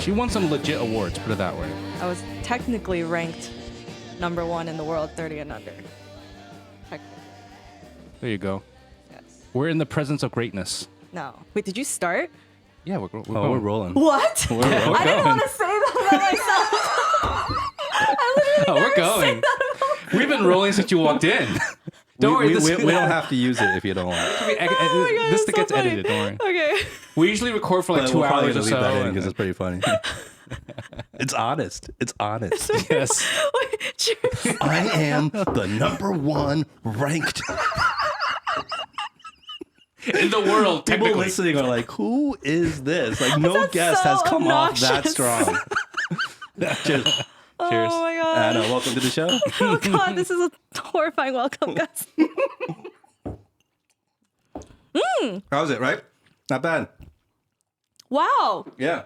She won some legit awards, put it that way. I was technically ranked #1 in the world, 30 and under. There you go. Yes. We're in the presence of greatness. No. Wait, did you start? Yeah, we're We're rolling. What? We're I didn't going. want to say that about myself. I literally Oh, we're never say going. that about We've been rolling since you walked in. Don't worry. We This don't have to use it if you don't want. Oh my God, this that's gets so funny. edited. Don't worry. Okay. We usually record for like But 2 we're probably hours or gonna leave so. that in because it's pretty funny. It's honest. It's honest. Yes. Wait, cheers. I am the #1 ranked. In the world, People technically. listening are like, "Who is this?" Like, no That's guest so has come off that obnoxious. strong. Cheers. Cheers. Oh my God. Anna, welcome to the show. Oh God, this is a horrifying welcome, guys. How's it? Right? Not bad. Wow. Yeah.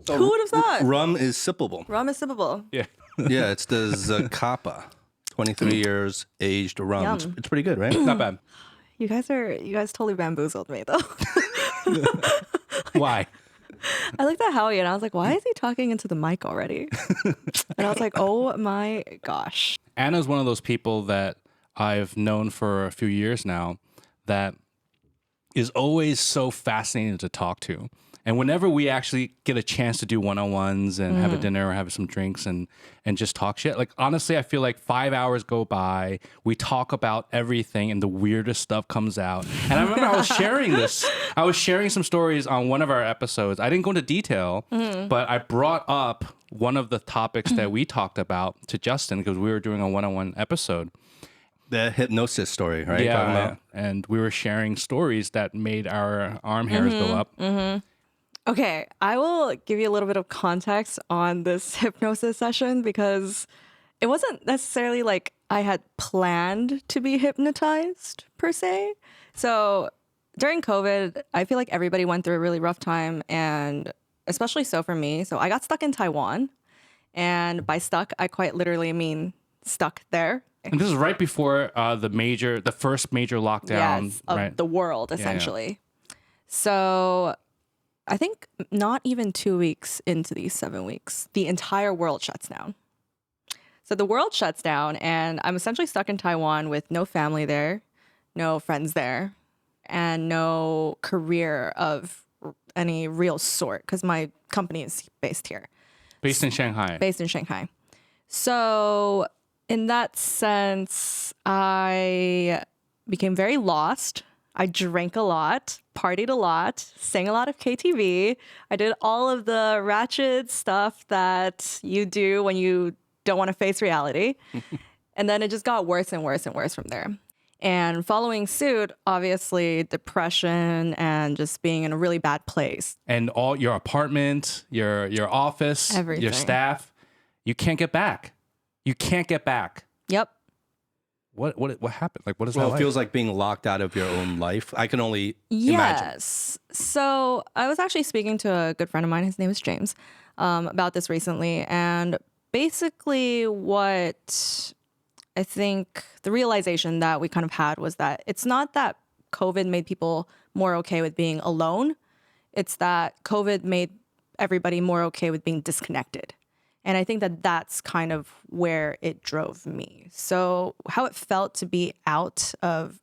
So Who would have thought? Rum is sippable. Rum is sippable. Yeah. Yeah, it's the Zacapa, 23 years aged rum. Yum. It's pretty good, right? Not bad. You guys totally bamboozled me though. Why? I looked at Howie and I was like, why is he talking into the mic already? And I was like, oh my gosh. Anna's one of those people that I've known for a few years now that is always so fascinating to talk to. And whenever we actually get a chance to do one-on-ones and have a dinner or have some drinks and just talk shit, like honestly, I feel like 5 hours go by. We talk about everything and the weirdest stuff comes out. And I remember I was sharing this. I was sharing some stories on one of our episodes. I didn't go into detail, but I brought up one of the topics that we talked about to Justin because we were doing a one-on-one episode. The hypnosis story, right? Talking Yeah, about- and we were sharing stories that made our arm hairs go up. Okay, I will give you a little bit of context on this hypnosis session because it wasn't necessarily like I had planned to be hypnotized per se. So during COVID, I feel like everybody went through a really rough time, and especially so for me. So I got stuck in Taiwan, and by stuck, I quite literally mean stuck there. And this is right before the first major lockdown, Yes, of right? the world, essentially. So I think not even 2 weeks into these 7 weeks, the entire world shuts down. So the world shuts down, and I'm essentially stuck in Taiwan with no family there, no friends there, and no career of any real sort because my company is based here. Based in Shanghai. Based in Shanghai. So in that sense, I became very lost. I drank a lot, partied a lot, sang a lot of KTV. I did all of the ratchet stuff that you do when you don't want to face reality. And then it just got worse and worse and worse from there. And following suit, obviously, depression and just being in a really bad place. And all your apartment, your office, Everything. your staff, you can't get back. You can't get back. Yep. What happened? Like, what is Well, that it like? feels like being locked out of your own life. I can only imagine. Yes. So I was actually speaking to a good friend of mine. His name is James, about this recently. And basically what I think the realization that we kind of had was that it's not that COVID made people more okay with being alone. It's that COVID made everybody more okay with being disconnected. And I think that that's kind of where it drove me. So how it felt to be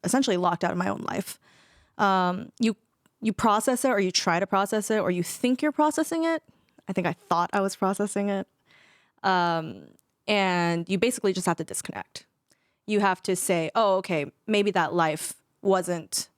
essentially locked out of my own life. You process it, or you try to process it, or you think you're processing it. I think I thought I was processing it. And you basically just have to disconnect. You have to say, oh, okay, maybe that life wasn't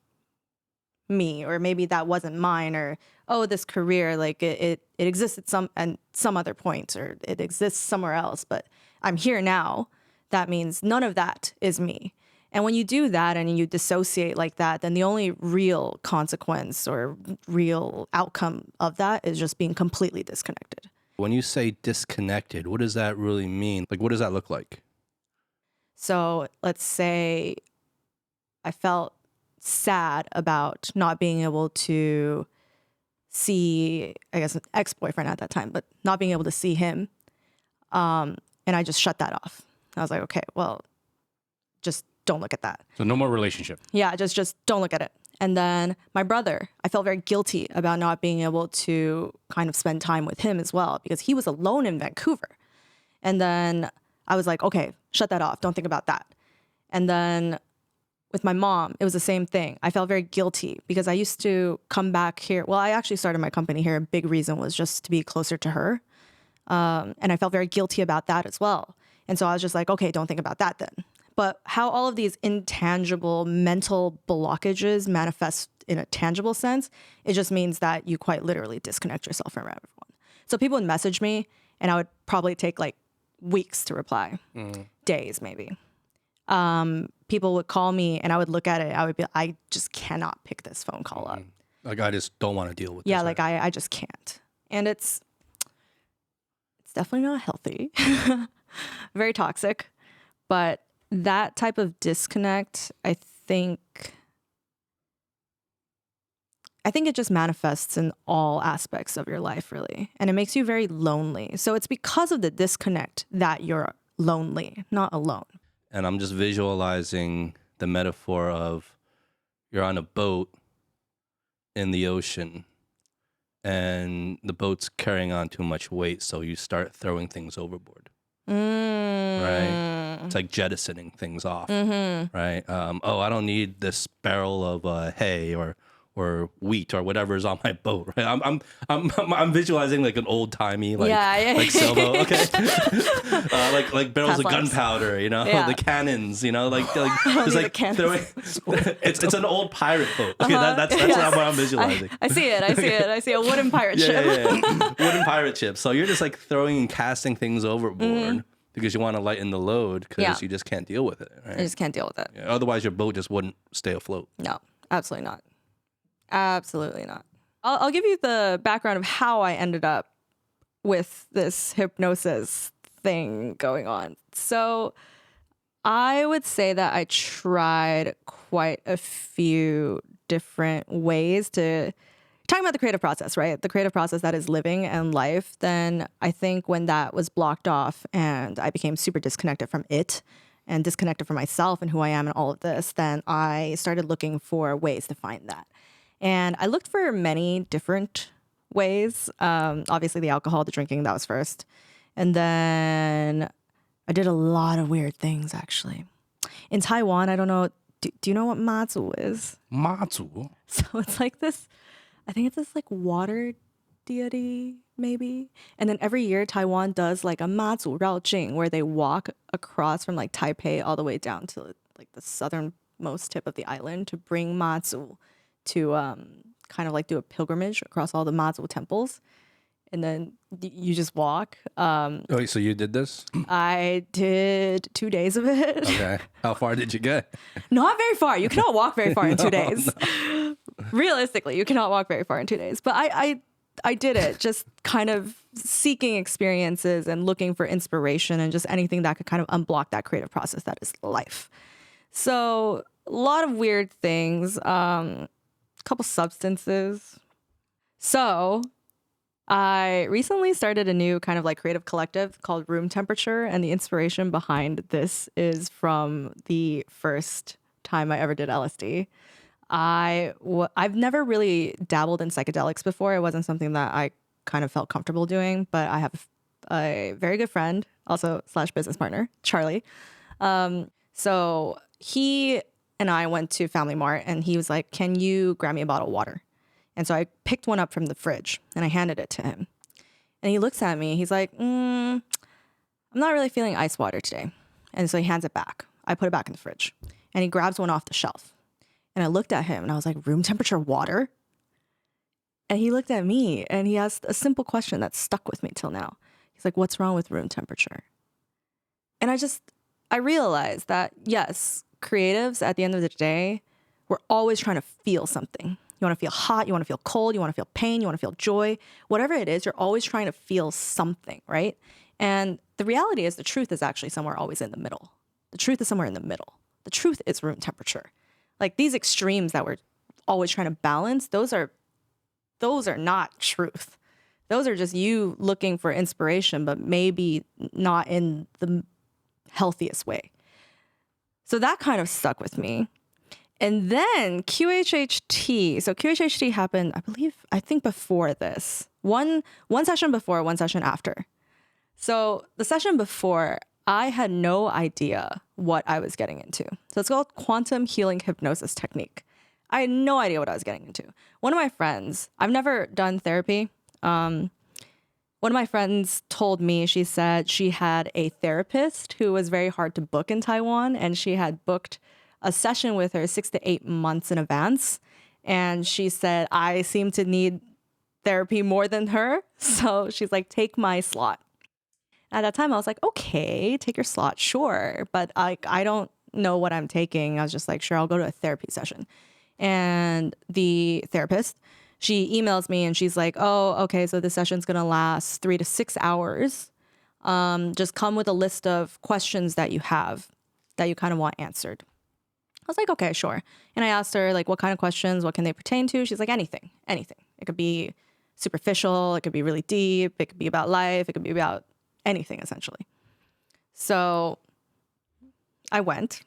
me, or maybe that wasn't mine, or oh, this career, like it exists at some other point, or it exists somewhere else, but I'm here now. That means none of that is me. And when you do that and you dissociate like that, then the only real consequence or real outcome of that is just being completely disconnected. When you say disconnected, what does that really mean? Like, what does that look like? So let's say I felt sad about not being able to see, I guess, an ex-boyfriend at that time, but not being able to see him. And I just shut that off. I was like, okay, well, just don't look at that. So no more relationship. Yeah, just don't look at it. And then my brother, I felt very guilty about not being able to kind of spend time with him as well because he was alone in Vancouver. And then I was like, okay, shut that off. Don't think about that. And then with my mom, it was the same thing. I felt very guilty because I used to come back here. Well, I actually started my company here. A big reason was just to be closer to her. And I felt very guilty about that as well. And so I was just like, okay, don't think about that then. But how all of these intangible mental blockages manifest in a tangible sense, it just means that you quite literally disconnect yourself from everyone. So people would message me and I would probably take like weeks to reply, days maybe. People would call me and I would look at it. I would be, I just cannot pick this phone call up. Like, I just don't want to deal with this. Yeah, like I just can't. And it's definitely not healthy, very toxic, but that type of disconnect, I think it just manifests in all aspects of your life, really. And it makes you very lonely. So it's because of the disconnect that you're lonely, not alone. And I'm just visualizing the metaphor of you're on a boat in the ocean and the boat's carrying on too much weight, so you start throwing things overboard. Right? It's like jettisoning things off, right? Oh, I don't need this barrel of hay or wheat or whatever is on my boat, right? I'm visualizing like an old timey like sailboat, okay? like barrels of gunpowder, you know, the cannons, you know, like just like throwing. It's an old pirate boat. Okay, that's what I'm visualizing. I see it. I see a wooden pirate ship. Yeah. Wooden pirate ship. So you're just like throwing and casting things overboard. Because you want to lighten the load because you just can't deal with it, right? I just can't deal with it. Yeah, otherwise, your boat just wouldn't stay afloat. No, absolutely not. Absolutely not. I'll give you the background of how I ended up with this hypnosis thing going on. So I would say that I tried quite a few different ways to talking about the creative process, right? The creative process that is living and life. Then I think when that was blocked off and I became super disconnected from it and disconnected from myself and who I am and all of this, then I started looking for ways to find that. And I looked for many different ways. Obviously the alcohol, the drinking, that was first. And then I did a lot of weird things actually. In Taiwan, I don't know, do you know what mazu is? Mazu? So it's like this, I think it's this like water deity maybe. And then every year Taiwan does like a mazu raojing where they walk across from like Taipei all the way down to like the southernmost tip of the island to bring mazu to kind of like do a pilgrimage across all the mazu temples. And then you just walk. Oh, so you did this? I did 2 days of it. Okay. How far did you get? Not very far. You cannot walk very far in 2 days. No. Realistically, you cannot walk very far in 2 days. But I did it just kind of seeking experiences and looking for inspiration and just anything that could kind of unblock that creative process that is life. So a lot of weird things, a couple substances. So I recently started a new kind of like creative collective called Room Temperature. And the inspiration behind this is from the first time I ever did LSD. I've never really dabbled in psychedelics before. It wasn't something that I kind of felt comfortable doing, but I have a very good friend, also / business partner, Charlie. So he and I went to Family Mart and he was like, can you grab me a bottle of water? And so I picked one up from the fridge and I handed it to him. And he looks at me. He's like, I'm not really feeling ice water today. And so he hands it back. I put it back in the fridge. And he grabs one off the shelf. And I looked at him and I was like, room temperature water? And he looked at me and he asked a simple question that stuck with me till now. He's like, what's wrong with room temperature? And I realized that, yes, creatives at the end of the day, we're always trying to feel something. You want to feel hot, you want to feel cold, you want to feel pain, you want to feel joy. Whatever it is, you're always trying to feel something, right? And the reality is the truth is actually somewhere always in the middle. The truth is somewhere in the middle. The truth is room temperature. Like these extremes that we're always trying to balance, those are not truth. Those are just you looking for inspiration, but maybe not in the healthiest way. So that kind of stuck with me. And then QHHT. So QHHT happened, I think before this. One session before, one session after. So the session before, I had no idea what I was getting into. So it's called Quantum Healing Hypnosis Technique. I had no idea what I was getting into. One of my friends, I've never done therapy. One of my friends told me, she said she had a therapist who was very hard to book in Taiwan, and she had booked a session with her 6 to 8 months in advance. And she said, I seem to need therapy more than her. So she's like, take my slot. At that time, I was like, okay, take your slot, sure. But I don't know what I'm taking. I was just like, sure, I'll go to a therapy session. And the therapist, she emails me and she's like, oh, okay, so this session's going to last 3 to 6 hours. Just come with a list of questions that you have that you kind of want answered. I was like, okay, sure. And I asked her, like, what kind of questions? What can they pertain to? She's like, anything. It could be superficial. It could be really deep. It could be about life. It could be about anything, essentially. So I went.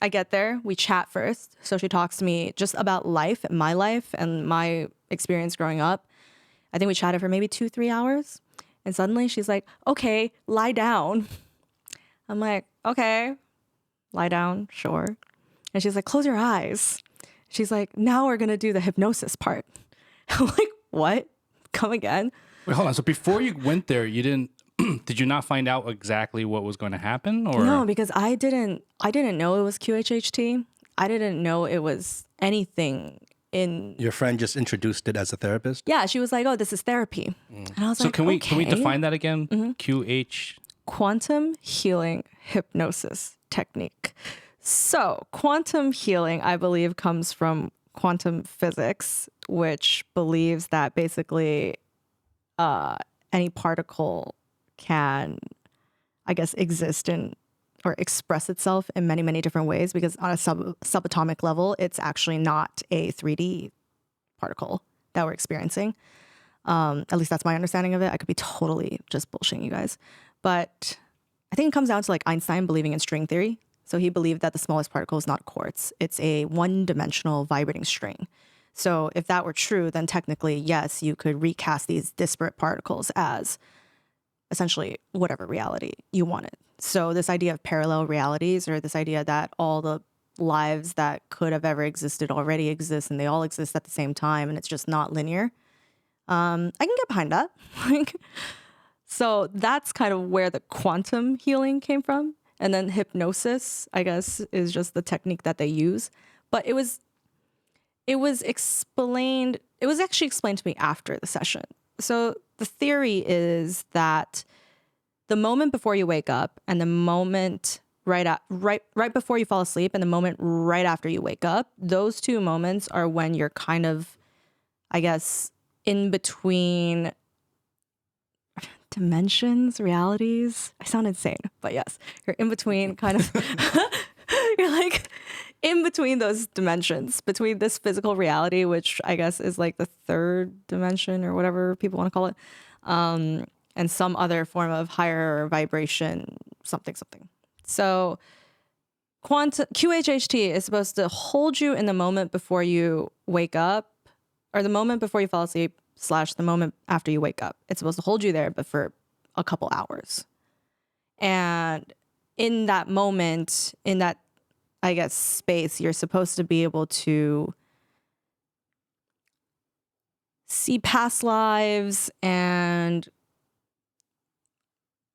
I get there. We chat first. So she talks to me just about life and my experience growing up. I think we chatted for maybe 2-3 hours. And suddenly she's like, okay, lie down. I'm like, okay, lie down, sure. And she's like, close your eyes. She's like, now we're going to do the hypnosis part. I'm like, what? Come again? Wait, hold on. So before you went there, you didn't, did you not find out exactly what was going to happen? Or No, because I didn't know it was QHHT. I didn't know it was anything in. Your friend just introduced it as a therapist? Yeah, she was like, oh, this is therapy. And I was so like, can we okay. define that again? QH. Quantum Healing Hypnosis Technique. So quantum healing, I believe, comes from quantum physics, which believes that basically any particle can, I guess, exist in or express itself in many, many different ways, because on a subatomic level, it's actually not a 3D particle that we're experiencing. At least that's my understanding of it. I could be totally just bullshitting you guys. But I think it comes down to like Einstein believing in string theory. So he believed that the smallest particle is not quartz. It's a one-dimensional vibrating string. So if that were true, then technically, yes, you could recast these disparate particles as essentially whatever reality you wanted. So this idea of parallel realities, or this idea that all the lives that could have ever existed already exist and they all exist at the same time and it's just not linear, I can get behind that. So that's kind of where the quantum healing came from. And then hypnosis, I guess, is just the technique that they use. But it was explained, it was actually explained to me after the session. So the theory is that the moment before you wake up and the moment right before you fall asleep and the moment right after you wake up, those two moments are when you're kind of, I guess, in between dimensions, realities. I sound insane, but yes, you're in between kind of, you're like in between those dimensions, between this physical reality, which I guess is like the third dimension or whatever people want to call it, and some other form of higher vibration, something. So QHHT is supposed to hold you in the moment before you wake up, or the moment before you fall asleep / the moment after you wake up. It's supposed to hold you there, but for a couple hours. And in that moment, in that, I guess, space, you're supposed to be able to see past lives, and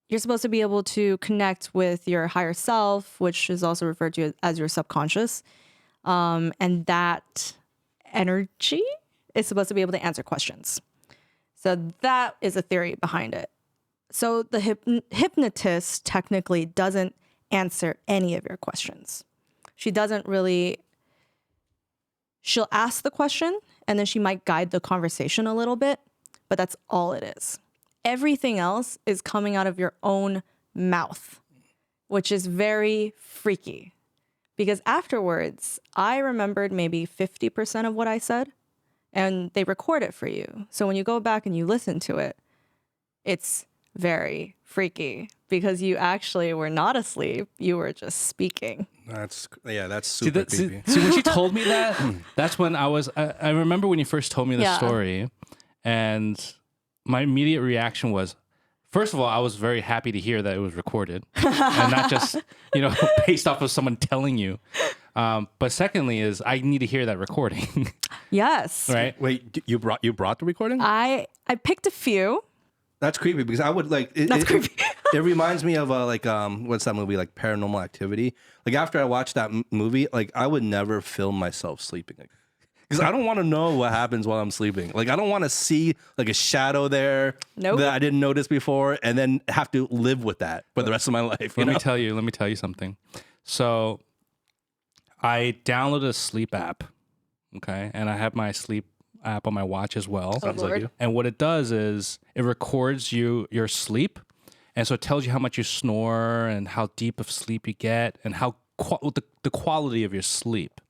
you're supposed to be able to connect with your higher self, which is also referred to as your subconscious. And that energy is supposed to be able to answer questions. So that is a theory behind it. So the hypnotist technically doesn't answer any of your questions. She doesn't really, she'll ask the question and then she might guide the conversation a little bit, but that's all it is. Everything else is coming out of your own mouth, which is very freaky. Because afterwards, I remembered maybe 50% of what I said, and they record it for you. So when you go back and you listen to it, it's very freaky because you actually were not asleep. You were just speaking. That's super creepy. See, when she told me that, that's when I remember when you first told me the Yeah. story, and my immediate reaction was, first of all, I was very happy to hear that it was recorded and not just, based off of someone telling you. But secondly is I need to hear that recording, Yes. right? Wait, you brought the recording? I picked a few. That's creepy because I would like. That's creepy. It reminds me of what's that movie, like Paranormal Activity? Like after I watched that movie, like I would never film myself sleeping because I don't want to know what happens while I'm sleeping. Like I don't want to see like a shadow there Nope. that I didn't notice before, and then have to live with that for the rest of my life. Let me tell you something. So I downloaded a sleep app, okay, and I have my sleep app on my watch as well. Oh, Lord. And what it does is it records your sleep, and so it tells you how much you snore and how deep of sleep you get and how the quality of your sleep.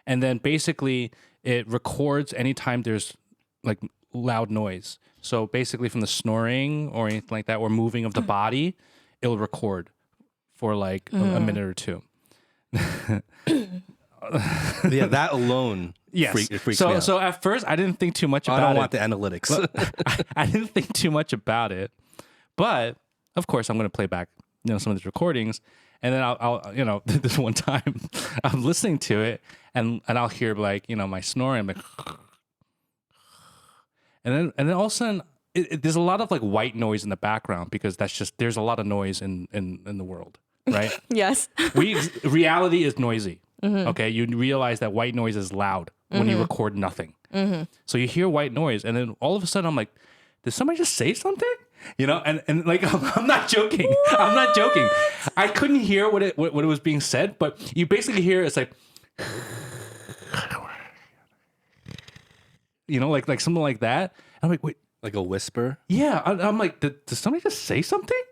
And then basically it records anytime there's like loud noise. So basically from the snoring or anything like that or moving of the body, it'll record for like a minute or two. Yeah, that alone. Yes. Freaks me out. So at first I didn't think too much about it. I don't want the analytics. I didn't think too much about it, but of course I'm going to play back, some of these recordings, and then I'll this one time I'm listening to it, and I'll hear like my snoring, I'm like, and then all of a sudden there's a lot of like white noise in the background because there's a lot of noise in the world, right? Yes. Reality is noisy. Okay, you realize that white noise is loud when you record nothing. So you hear white noise, and then all of a sudden I'm like, did somebody just say something? And like I'm not joking. What? I'm not joking. I couldn't hear what it was being said, but you basically hear it's like, like something like that. I'm like, wait, Like a whisper. yeah. I'm like, did somebody just say something?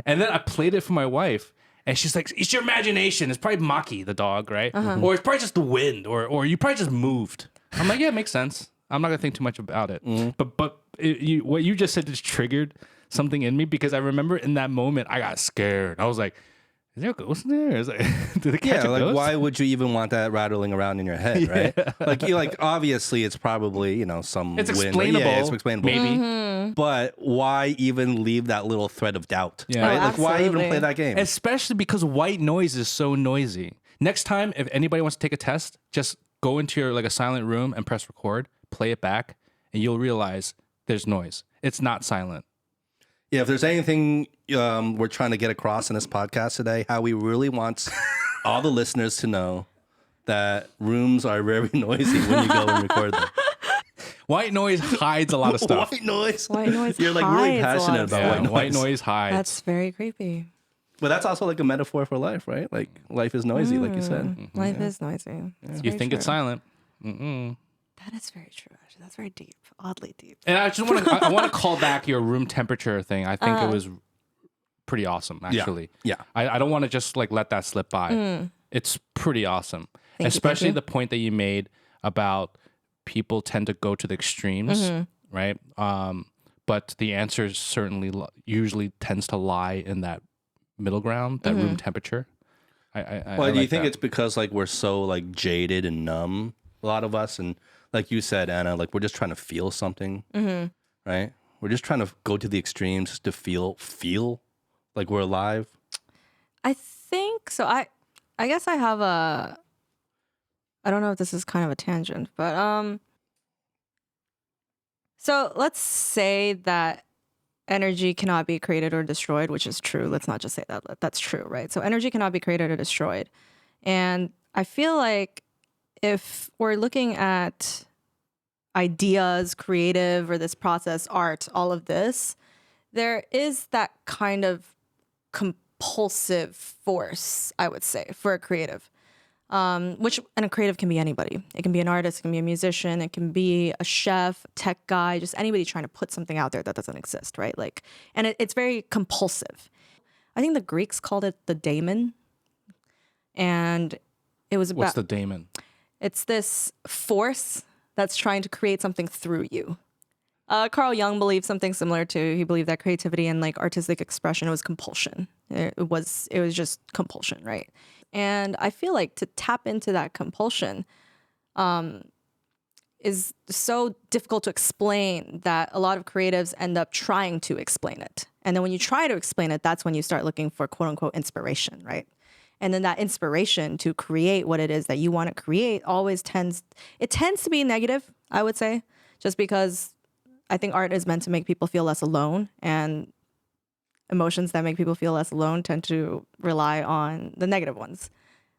And then I played it for my wife. And she's like, it's your imagination. It's probably Maki, the dog, right? Or it's probably just the wind, or you probably just moved. I'm like, yeah, it makes sense. I'm not gonna think too much about it. But what you just said just triggered something in me because I remember in that moment I got scared. I was like, is there a ghost in there? Is did it catch a like ghost? why would you even want that rattling around in your head, right? Like obviously it's probably some It's wind. explainable. Yeah, it's explainable. Maybe. But why even leave that little thread of doubt? Yeah. Right? Oh, Like why even absolutely. play that game? Especially because white noise is so noisy. Next time, if anybody wants to take a test, just go into your like a silent room and press record, play it back, and you'll realize there's noise. It's not silent. Yeah, if there's anything we're trying to get across in this podcast today, how we really want all the listeners to know that rooms are very noisy when you go and record them. White noise hides a lot of stuff. White noise. White noise You're like really hides a lot passionate of about Yeah, white noise. white noise hides. That's very creepy. But that's also like a metaphor for life, right? Like life is noisy, like you said. Life is noisy. That's You very think it's true. silent. Mm-mm. That is very true. Actually, that's very deep. Oddly deep. And I just want to I want to call back your room temperature thing. I think it was pretty awesome, actually. Yeah. I don't want to just like let that slip by. It's pretty awesome. Thank you, Especially thank you. the point that you made about people tend to go to the extremes, right? But the answer certainly usually tends to lie in that middle ground, that room temperature. Well, do you think it's because like we're so like jaded and numb, a lot of us, and like you said, Anna, like we're just trying to feel something, right? We're just trying to go to the extremes to feel like we're alive. I think so. I guess I have a. I don't know if this is kind of a tangent, but so let's say that energy cannot be created or destroyed, which is true. Let's not just say that. That's true, right? So energy cannot be created or destroyed. And I feel like if we're looking at ideas, creative, or this process, art, all of this, there is that kind of compulsive force, I would say, for a creative. And a creative can be anybody. It can be an artist, it can be a musician, it can be a chef, tech guy, just anybody trying to put something out there that doesn't exist, right? Like, and it's very compulsive. I think the Greeks called it the daemon, and it was about What's the daemon? it's this force that's trying to create something through you. Carl Jung believed something similar to. He believed that creativity and like artistic expression was compulsion. It was just compulsion, right? And I feel like to tap into that compulsion is so difficult to explain that a lot of creatives end up trying to explain it. And then when you try to explain it, that's when you start looking for quote unquote inspiration, right? And then that inspiration to create what it is that you want to create always tends to be negative, I would say, just because I think art is meant to make people feel less alone, and emotions that make people feel less alone tend to rely on the negative ones.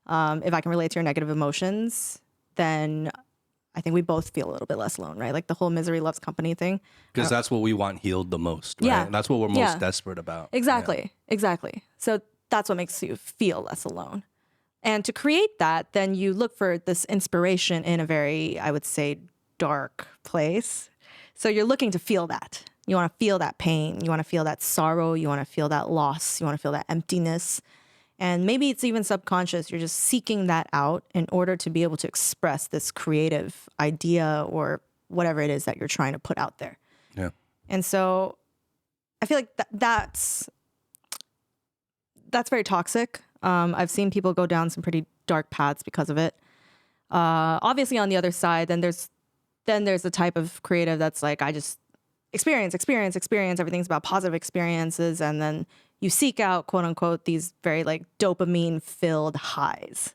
If I can relate to your negative emotions, then I think we both feel a little bit less alone, right? Like the whole misery loves company thing. Because that's what we want healed the most, right? Yeah. That's what we're most desperate about. Exactly. So that's what makes you feel less alone. And to create that, then you look for this inspiration in a very, I would say, dark place. So you're looking to feel that. You want to feel that pain. You want to feel that sorrow. You want to feel that loss. You want to feel that emptiness. And maybe it's even subconscious. You're just seeking that out in order to be able to express this creative idea or whatever it is that you're trying to put out there. Yeah. And so I feel like that's very toxic. I've seen people go down some pretty dark paths because of it. Obviously, on the other side, then there's the type of creative that's like, I just experience. Everything's about positive experiences, and then you seek out, quote unquote, these very like dopamine filled highs.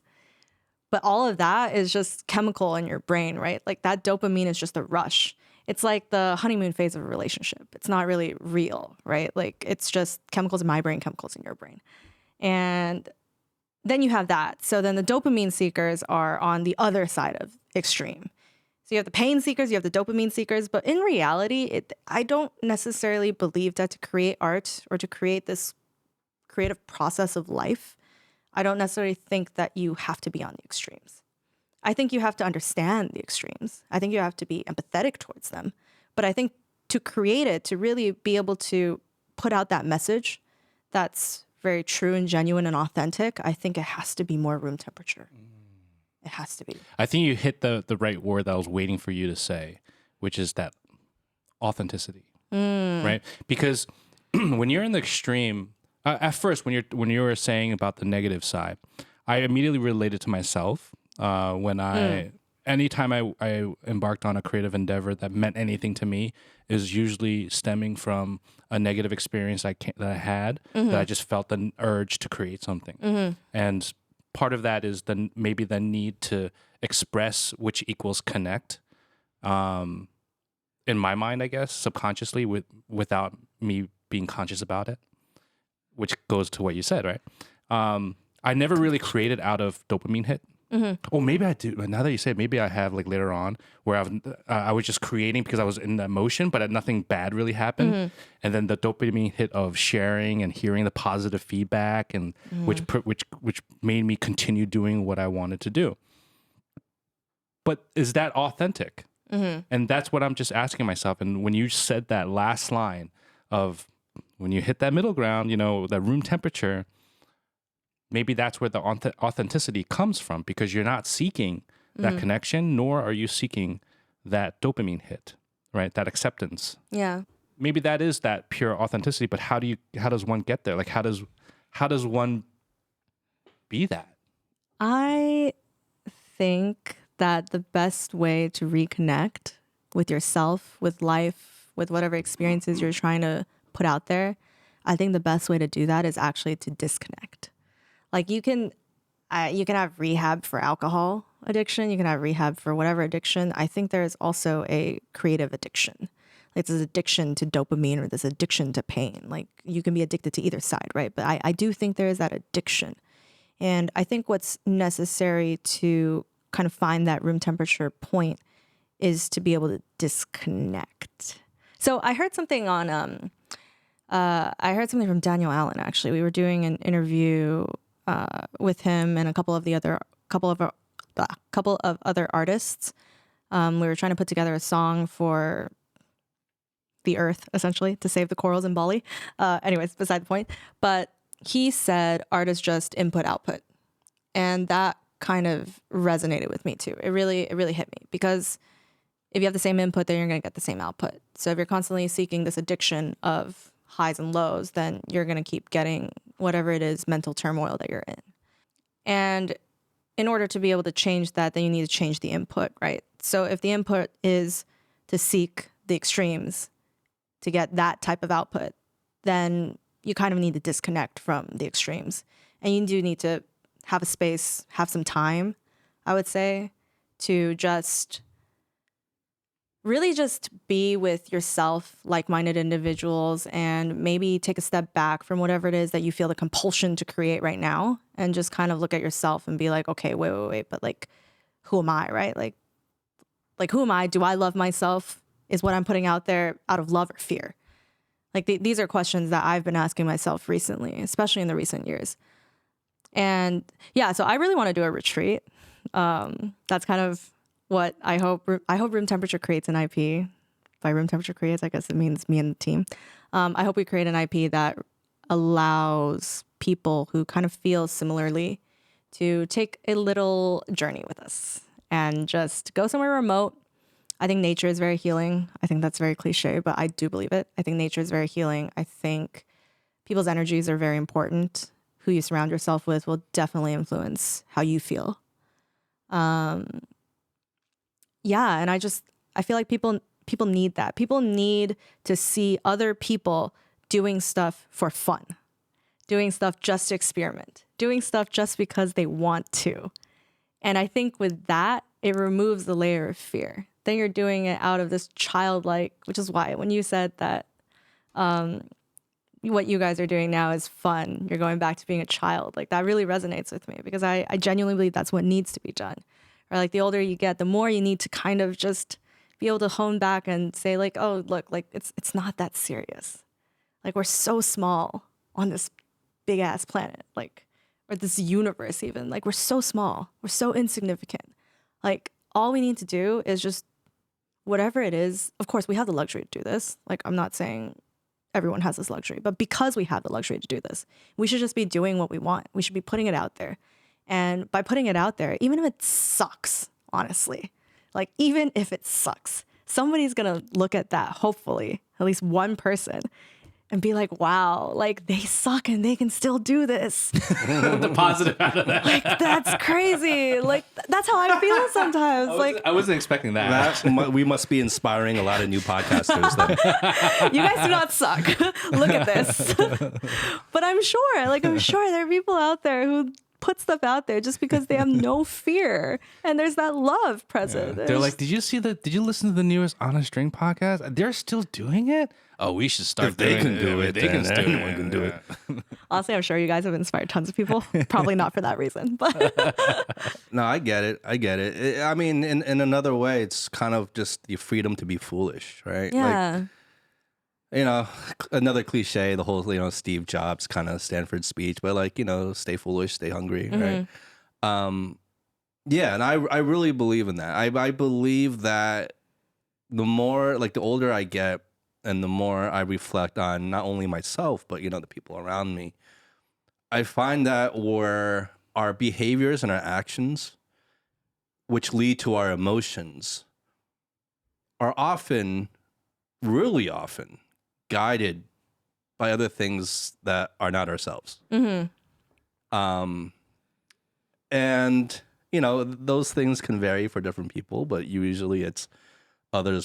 But all of that is just chemical in your brain, right? Like that dopamine is just a rush. It's like the honeymoon phase of a relationship. It's not really real, right? Like it's just chemicals in my brain, chemicals in your brain. And then you have that. So then the dopamine seekers are on the other side of extreme. So you have the pain seekers, you have the dopamine seekers, but in reality, I don't necessarily believe that to create art or to create this creative process of life, I don't necessarily think that you have to be on the extremes. I think you have to understand the extremes. I think you have to be empathetic towards them. But I think to create it, to really be able to put out that message that's very true and genuine and authentic, I think it has to be more room temperature. It has to be. I think you hit the right word that I was waiting for you to say, which is that authenticity, right? Because when you're in the extreme, at first when you were saying about the negative side, I immediately related to myself when anytime I embarked on a creative endeavor that meant anything to me is usually stemming from a negative experience that I had that I just felt the urge to create something, and part of that is maybe the need to express, which equals connect. In my mind, I guess, subconsciously without me being conscious about it, which goes to what you said, right? I never really created out of dopamine hit. Oh, maybe I do. Now that you say it, maybe I have like later on where I was just creating because I was in the emotion, but nothing bad really happened. And then the dopamine hit of sharing and hearing the positive feedback, and which made me continue doing what I wanted to do. But is that authentic? And that's what I'm just asking myself. And when you said that last line of when you hit that middle ground, that room temperature, maybe that's where the authenticity comes from, because you're not seeking that connection, nor are you seeking that dopamine hit, right? That acceptance. Yeah. Maybe that is that pure authenticity, but how does one get there? Like how does one be that? I think that the best way to reconnect with yourself, with life, with whatever experiences you're trying to put out there, I think the best way to do that is actually to disconnect. Like you can have rehab for alcohol addiction. You can have rehab for whatever addiction. I think there is also a creative addiction. Like this addiction to dopamine or this addiction to pain. Like you can be addicted to either side, right? But I do think there is that addiction. And I think what's necessary to kind of find that room temperature point is to be able to disconnect. So I heard something on, from Daniel Allen, actually. We were doing an interview with him and a couple of other artists. We were trying to put together a song for the earth, essentially, to save the corals in Bali. Anyways, beside the point. But he said art is just input output, and that kind of resonated with me too. It really hit me, because if you have the same input, then you're going to get the same output. So if you're constantly seeking this addiction of highs and lows, then you're going to keep getting whatever it is mental turmoil that you're in. And in order to be able to change that, then you need to change the input, right? So if the input is to seek the extremes to get that type of output, then you kind of need to disconnect from the extremes. And you do need to have a space, have some time, I would say, to just really just be with yourself, like-minded individuals, and maybe take a step back from whatever it is that you feel the compulsion to create right now, and just kind of look at yourself and be like, okay, wait, but like, who am I, right? Like who am I? Do I love myself? Is what I'm putting out there out of love or fear? Like these are questions that I've been asking myself recently, especially in the recent years. And yeah, so I really want to do a retreat. That's kind of what I hope. I hope Room Temperature creates an IP. By Room Temperature creates, I guess it means me and the team. I hope we create an IP that allows people who kind of feel similarly to take a little journey with us and just go somewhere remote. I think nature is very healing. I think that's very cliche, but I do believe it. I think nature is very healing. I think people's energies are very important. Who you surround yourself with will definitely influence how you feel. Yeah, and I feel like people need that. People need to see other people doing stuff for fun, doing stuff just to experiment, doing stuff just because they want to. And I think with that, it removes the layer of fear. Then you're doing it out of this childlike, which is why when you said that what you guys are doing now is fun, you're going back to being a child, like that really resonates with me, because I genuinely believe that's what needs to be done. Or like the older you get, the more you need to kind of just be able to hone back and say like, oh, look, like it's not that serious. Like we're so small on this big ass planet, like, or this universe even. Like we're so small, we're so insignificant. Like all we need to do is just whatever it is. Of course, we have the luxury to do this. Like I'm not saying everyone has this luxury, but because we have the luxury to do this, we should just be doing what we want. We should be putting it out there. And by putting it out there, even if it sucks, honestly, like even if it sucks, somebody's going to look at that, hopefully, at least one person, and be like, wow, like they suck and they can still do this. The positive out of that. Like, that's crazy. Like, that's how I feel sometimes. I wasn't expecting that. We must be inspiring a lot of new podcasters then. You guys do not suck. Look at this. But I'm sure there are people out there who put stuff out there just because they have no fear, and there's that love present. Yeah. They're like, did you listen to the newest On a String podcast? They're still doing it? Oh, we should start. If they can do it, they can then anyone can do it. Honestly, I'm sure you guys have inspired tons of people. Probably not for that reason, but No, I get it. I mean, in another way, it's kind of just the freedom to be foolish, right? yeah. Like, another cliche, the whole, Steve Jobs kind of Stanford speech, but like, stay foolish, stay hungry, right? Yeah, and I really believe in that. I believe that the more, like, the older I get and the more I reflect on not only myself, but, the people around me, I find that where our behaviors and our actions, which lead to our emotions, are often, really often, guided by other things that are not ourselves. And those things can vary for different people, but usually it's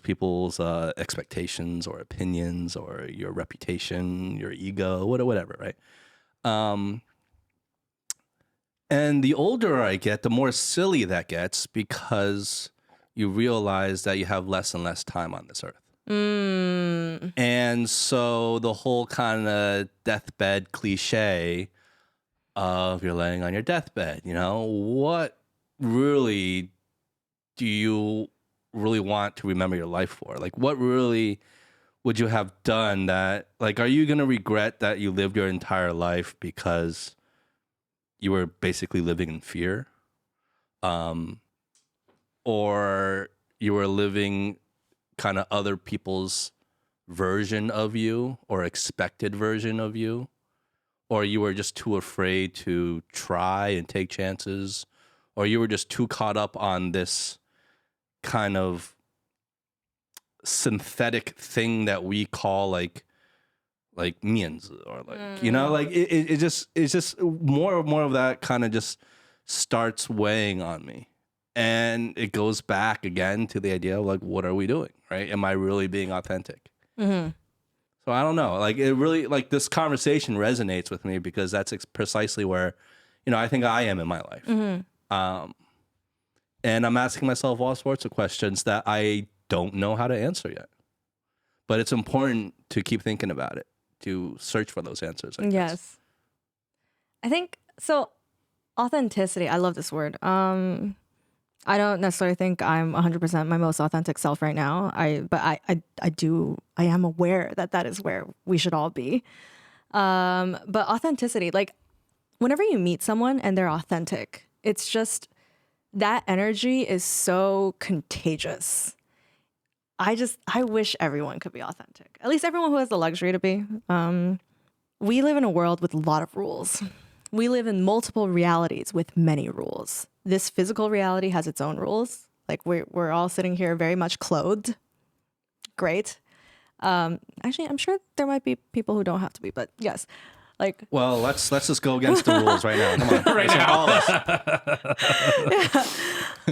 people's expectations or opinions or your reputation, your ego, whatever, right? And the older I get, the more silly that gets, because you realize that you have less and less time on this earth. And so the whole kind of deathbed cliche of you're laying on your deathbed, what really do you really want to remember your life for? Like, what really would you have done that, like, are you going to regret that you lived your entire life because you were basically living in fear? Or you were living kind of other people's version of you or expected version of you, or you were just too afraid to try and take chances, or you were just too caught up on this kind of synthetic thing that we call like millions, or like, like it's just more of that kind of just starts weighing on me. And it goes back again to the idea of like, what are we doing, right? Am I really being authentic? Mm-hmm. So I don't know. Like, it really, like, this conversation resonates with me because that's precisely where, I think I am in my life. Mm-hmm. And I'm asking myself all sorts of questions that I don't know how to answer yet. But it's important to keep thinking about it, to search for those answers, I guess. Yes. I think so. Authenticity. I love this word. I don't necessarily think I'm 100% my most authentic self right now. I am aware that is where we should all be. But authenticity, like whenever you meet someone and they're authentic, it's just that energy is so contagious. I wish everyone could be authentic. At least everyone who has the luxury to be. We live in a world with a lot of rules. We live in multiple realities with many rules. This physical reality has its own rules. Like we're all sitting here very much clothed. Great. Actually, I'm sure there might be people who don't have to be, but yes. Like, well, let's just go against the rules right now. Come on, Right now. all of us. yeah.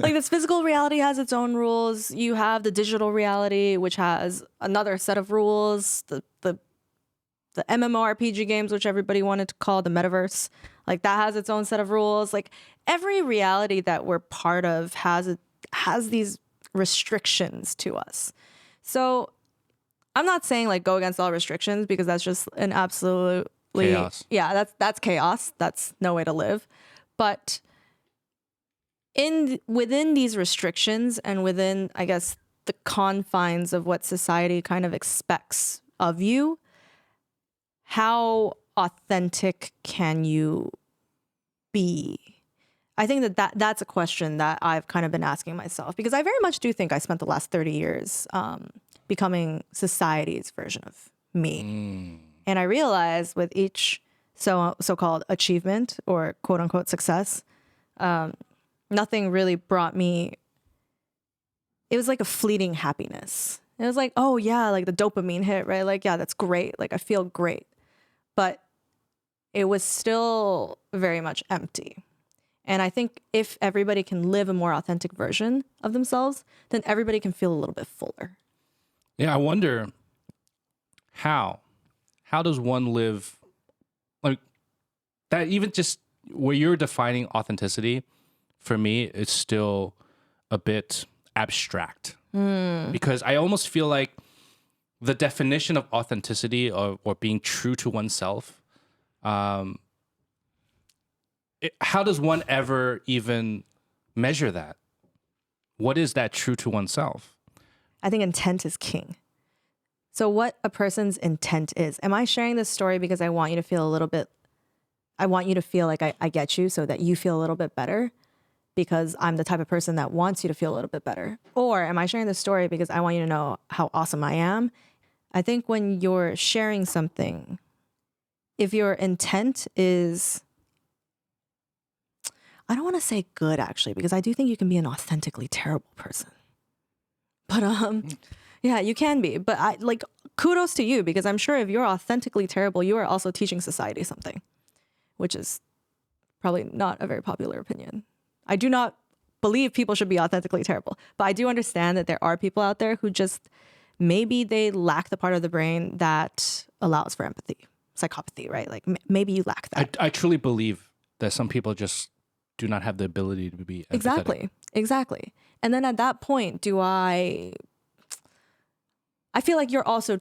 Like this physical reality has its own rules. You have the digital reality, which has another set of rules. The MMORPG games, which everybody wanted to call the metaverse, like that has its own set of rules. Like every reality that we're part of has these restrictions to us. So I'm not saying like go against all restrictions because that's just an absolutely Chaos. Yeah, that's chaos. That's no way to live. But within these restrictions and within, I guess, the confines of what society kind of expects of you, how authentic can you be? I think that's a question that I've kind of been asking myself because I very much do think I spent the last 30 years becoming society's version of me. And I realized with each so-called achievement or quote unquote success, nothing really brought me, it was like a fleeting happiness. It was like, oh yeah, like the dopamine hit, right? Like, yeah, that's great. Like I feel great. But it was still very much empty. And I think if everybody can live a more authentic version of themselves, then everybody can feel a little bit fuller. Yeah, I wonder how does one live like that? Even just where you're defining authenticity, for me, it's still a bit abstract because I almost feel like the definition of authenticity or being true to oneself, how does one ever even measure that? What is that true to oneself? I think intent is king. So what a person's intent is. Am I sharing this story because I want you to feel like I get you so that you feel a little bit better because I'm the type of person that wants you to feel a little bit better? Or am I sharing this story because I want you to know how awesome I am? I think when you're sharing something, if your intent is, I don't want to say good actually, because I do think you can be an authentically terrible person. But yeah, you can be. But I like kudos to you because I'm sure if you're authentically terrible, you are also teaching society something, which is probably not a very popular opinion. I do not believe people should be authentically terrible, but I do understand that there are people out there who just maybe they lack the part of the brain that allows for empathy, psychopathy, right? Like maybe you lack that. I truly believe that some people just do not have the ability to be empathetic. Exactly. And then at that point, I feel like you're also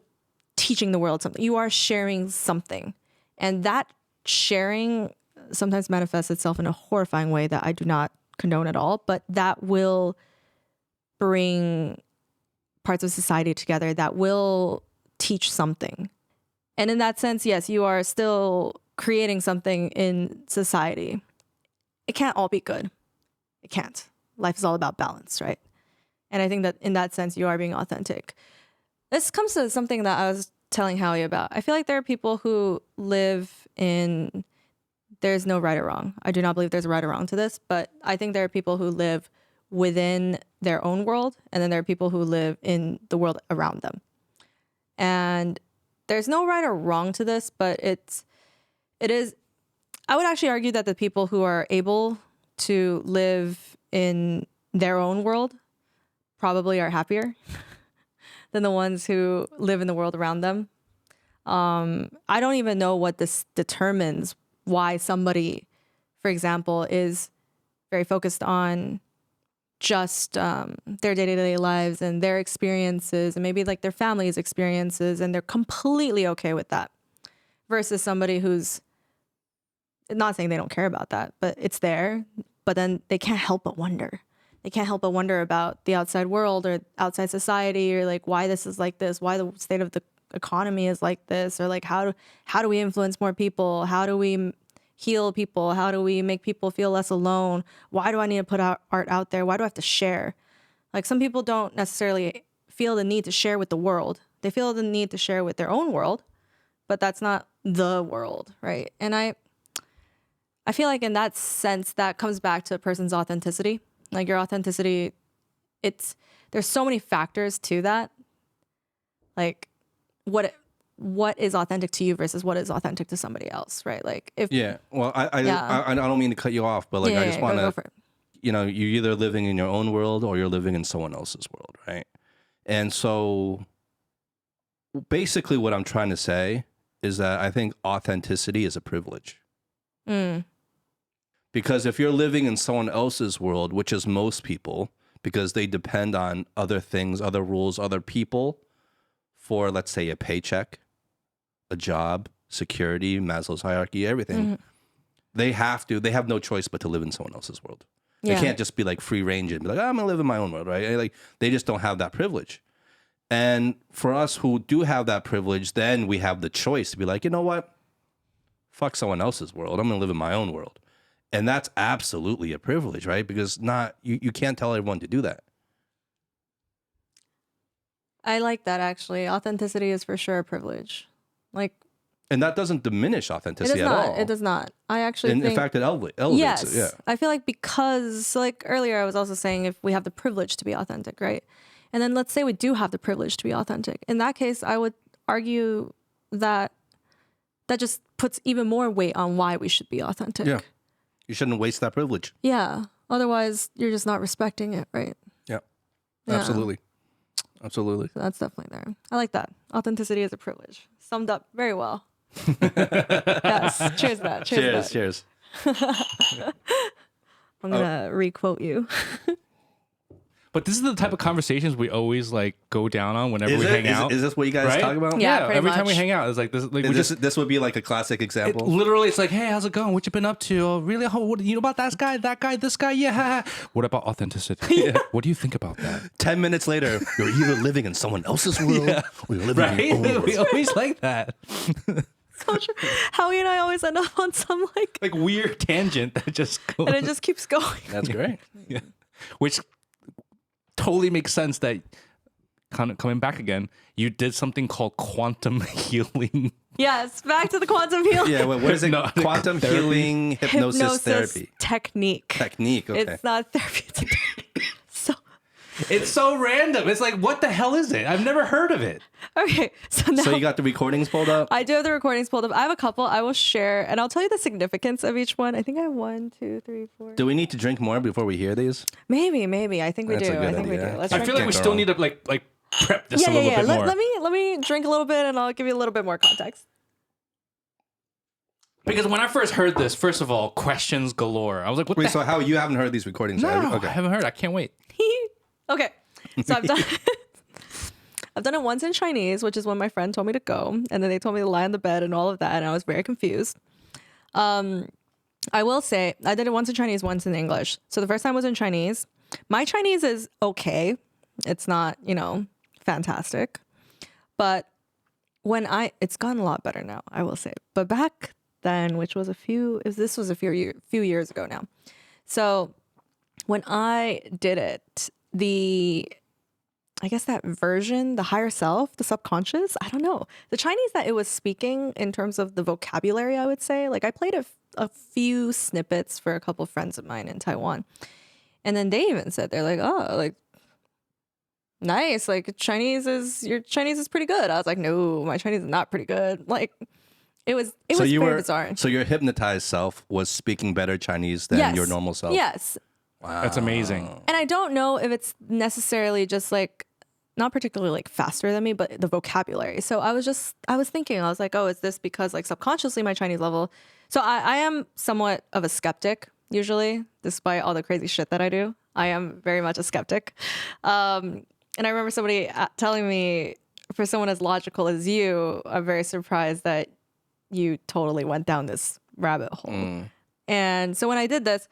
teaching the world something. You are sharing something. And that sharing sometimes manifests itself in a horrifying way that I do not condone at all, but that will bring parts of society together, that will teach something. And in that sense, yes, you are still creating something in society. It can't all be good. It can't. Life is all about balance, right? And I think that in that sense, you are being authentic. This comes to something that I was telling Howie about. I feel like there are people who live in, there's no right or wrong. I do not believe there's a right or wrong to this, but I think there are people who live within their own world, and then there are people who live in the world around them. And there's no right or wrong to this, but it is, I would actually argue that the people who are able to live in their own world probably are happier than the ones who live in the world around them. I don't even know what this determines why somebody, for example, is very focused on just their day-to-day lives and their experiences and maybe like their family's experiences, and they're completely okay with that, versus somebody who's not saying they don't care about that, but it's there, but then they can't help but wonder. They can't help but wonder about the outside world or outside society, or like why this is like this, why the state of the economy is like this, or like how do we influence more people? How do we heal people? How do we make people feel less alone? Why do I need to put art out there? Why do I have to share? Like some people don't necessarily feel the need to share with the world. They feel the need to share with their own world, but that's not the world, right? And I feel like in that sense, that comes back to a person's authenticity. Like your authenticity, there's so many factors to that. Like what is authentic to you versus what is authentic to somebody else, right? Like if Well, I don't mean to cut you off, but like I just want to, you're either living in your own world or you're living in someone else's world, right? And so basically what I'm trying to say is that I think authenticity is a privilege. Because if you're living in someone else's world, which is most people, because they depend on other things, other rules, other people for, let's say, a paycheck, a job, security, Maslow's hierarchy, everything, they have no choice but to live in someone else's world. They can't just be like free range and be like, I'm going to live in my own world, right? Like they just don't have that privilege. And for us who do have that privilege, then we have the choice to be like, you know what? Fuck someone else's world. I'm going to live in my own world. And that's absolutely a privilege, right? Because you can't tell everyone to do that. I like that, actually. Authenticity is for sure a privilege. And that doesn't diminish authenticity at all. It does not. I actually think... In fact, it elevates yes, it. Yeah. I feel like because, like earlier I was also saying, if we have the privilege to be authentic, right? And then let's say we do have the privilege to be authentic. In that case, I would argue that just puts even more weight on why we should be authentic. Yeah. You shouldn't waste that privilege. Yeah. Otherwise, you're just not respecting it, right? Yeah. Absolutely. Absolutely. So that's definitely there. I like that. Authenticity is a privilege. Summed up very well. Yes. Cheers to that. Cheers. I'm going to re-quote you. But this is the type of conversations we always like go down on whenever we hang out. Is this what you guys talk about? Yeah, every time we hang out, it's like this. Like, this would be like a classic example. Literally, it's like, hey, how's it going? What you been up to? Oh, really? Oh, what, you know about that guy, this guy? Yeah. What about authenticity? What do you think about that? 10 minutes later, you're either living in someone else's world or you're living in your own world. We always like that. So true. Howie and I always end up on some like weird tangent that just goes. And it just keeps going. That's great. Yeah. Which totally makes sense that kind of coming back again, you did something called quantum healing. Yes, back to the quantum healing. Yeah, what is it? Quantum healing hypnosis therapy. Technique. Okay. It's not therapy, it's a technique. It's so random. It's like, what the hell is it? I've never heard of it. Okay, so now... So you got the recordings pulled up? I do have the recordings pulled up. I have a couple. I will share, and I'll tell you the significance of each one. I think I have 1, 2, 3, 4. Do we need to drink more before we hear these? Maybe. I think we That's do. a good I think we idea. do. Let's I drink feel like we still need to like prep this a little bit more. Let me drink a little bit, and I'll give you a little bit more context. Because when I first heard this, first of all, questions galore. I was like, what Wait, the so how you haven't heard these recordings? No, Okay. I haven't heard. I can't wait. Okay, so I've done it once in Chinese, which is when my friend told me to go, and then they told me to lie on the bed and all of that, and I was very confused. I will say I did it once in Chinese, once in English. So the first time was in Chinese. My Chinese is okay. It's not, fantastic, but it's gotten a lot better now, I will say. But back then, which was a few years ago now. So when I did it, I guess that version, the higher self, the subconscious, I don't know. The Chinese that it was speaking in terms of the vocabulary, I would say, like I played a few snippets for a couple of friends of mine in Taiwan. And then they even said, they're like, oh, like, nice. Like your Chinese is pretty good. I was like, no, my Chinese is not pretty good. Like, It was So you very were bizarre. so your hypnotized self was speaking better Chinese than your normal self. Yes. That's amazing. And I don't know if it's necessarily just like not particularly like faster than me, but the vocabulary. So I was thinking, I was like, oh, is this because like subconsciously my Chinese level? So I am somewhat of a skeptic usually, despite all the crazy shit that I do. I am very much a skeptic. And I remember somebody telling me, for someone as logical as you, I'm very surprised that you totally went down this rabbit hole. And so when I did this,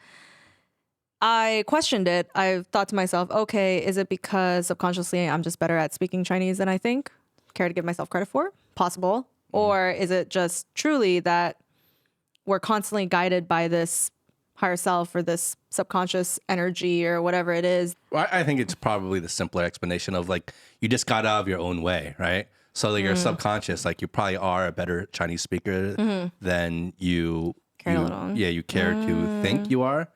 I questioned it. I thought to myself, okay, is it because subconsciously I'm just better at speaking Chinese than I think? Care to give myself credit for? Possible. Or is it just truly that we're constantly guided by this higher self or this subconscious energy or whatever it is? Well, I think it's probably the simpler explanation of like you just got out of your own way, right? So like your subconscious, like you probably are a better Chinese speaker than you Care a little. Yeah, you care to think you are.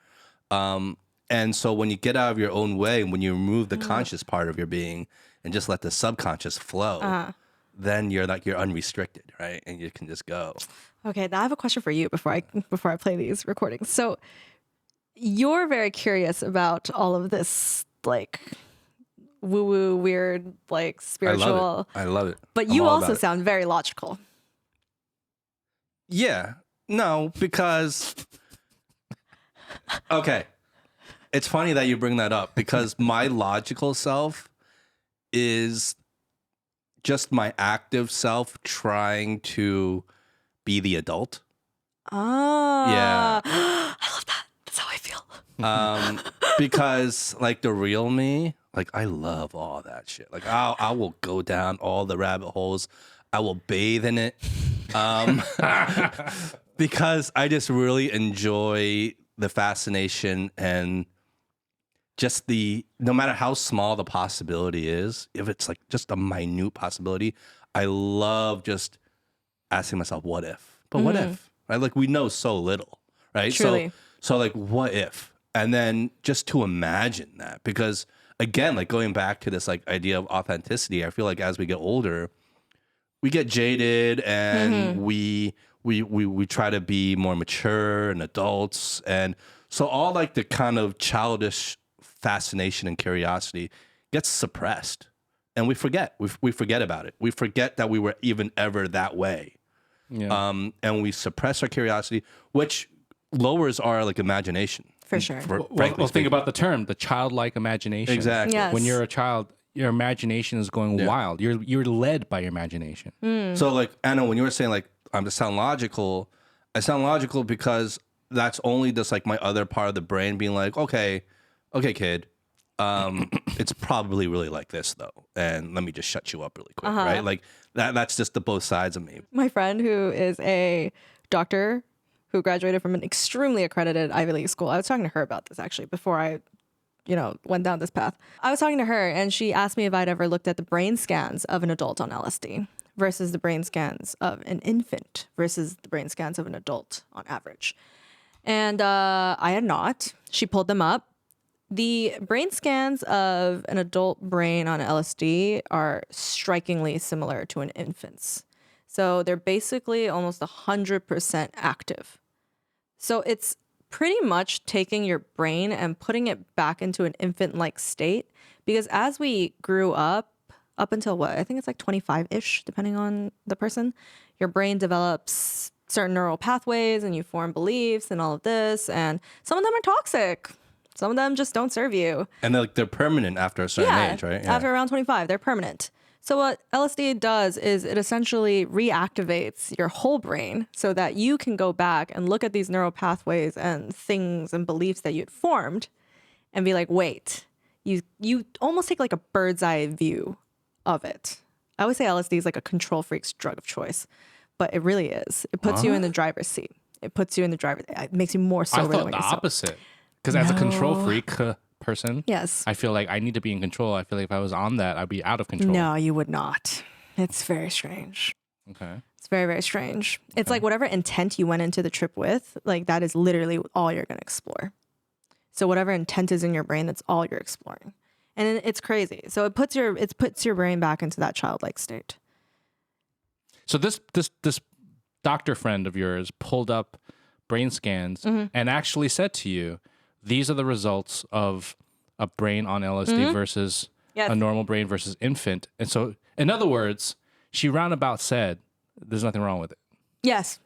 And so when you get out of your own way, when you remove the conscious part of your being and just let the subconscious flow, then you're unrestricted, right? And you can just go. Okay, now I have a question for you before I play these recordings. So you're very curious about all of this like woo-woo weird like spiritual. I love it. But I'm you all also about it. sound very logical. Yeah. No, because okay. It's funny that you bring that up because my logical self is just my active self trying to be the adult. Ah. Yeah. I love that. That's how I feel. Because like the real me, like I love all that shit. Like I will go down all the rabbit holes. I will bathe in it. Because I just really enjoy the fascination and just no matter how small the possibility is, if it's like just a minute possibility, I love just asking myself, what if? But what if? Right? Like we know so little, right? Truly. So like what if? And then just to imagine that, because again, like going back to this like idea of authenticity, I feel like as we get older, we get jaded and we try to be more mature and adults. And so all like the kind of childish fascination and curiosity gets suppressed and we forget about it. We forget that we were even ever that way. Yeah. And we suppress our curiosity, which lowers our like imagination. For sure. Well, think about the term, the childlike imagination. Exactly. Yes. When you're a child, your imagination is going wild. You're led by your imagination. So like Anna, when you were saying like I sound logical because that's only just like my other part of the brain being like, okay, kid, it's probably really like this though, and let me just shut you up really quick, right? Like that's just the both sides of me. My friend who is a doctor who graduated from an extremely accredited Ivy League school. I was talking to her about this actually before I went down this path. I was talking to her and she asked me if I'd ever looked at the brain scans of an adult on LSD versus the brain scans of an infant versus the brain scans of an adult on average. And I had not. She pulled them up. The brain scans of an adult brain on LSD are strikingly similar to an infant's. So they're basically almost 100% active. So it's pretty much taking your brain and putting it back into an infant-like state. Because as we grew up until what? I think it's like 25-ish, depending on the person, your brain develops certain neural pathways and you form beliefs and all of this. And some of them are toxic. Some of them just don't serve you. And they're permanent after a certain age, right? Yeah. After around 25, they're permanent. So what LSD does is it essentially reactivates your whole brain so that you can go back and look at these neural pathways and things and beliefs that you'd formed and be like, wait, you almost take like a bird's eye view of it. I always say LSD is like a control freak's drug of choice, but it really is. It puts you in the driver's seat. It makes you more I sober than thought what the you're sober. opposite. Because as a control freak person, Yes. I feel like I need to be in control. I feel like if I was on that, I'd be out of control. No, you would not. It's very strange. Okay. It's very, very strange. It's like whatever intent you went into the trip with, like that is literally all you're going to explore. So whatever intent is in your brain, that's all you're exploring. And it's crazy. So it puts your brain back into that childlike state. So this doctor friend of yours pulled up brain scans and actually said to you, these are the results of a brain on LSD versus Yes. a normal brain versus infant. And so, in other words, she roundabout said, there's nothing wrong with it. Yes.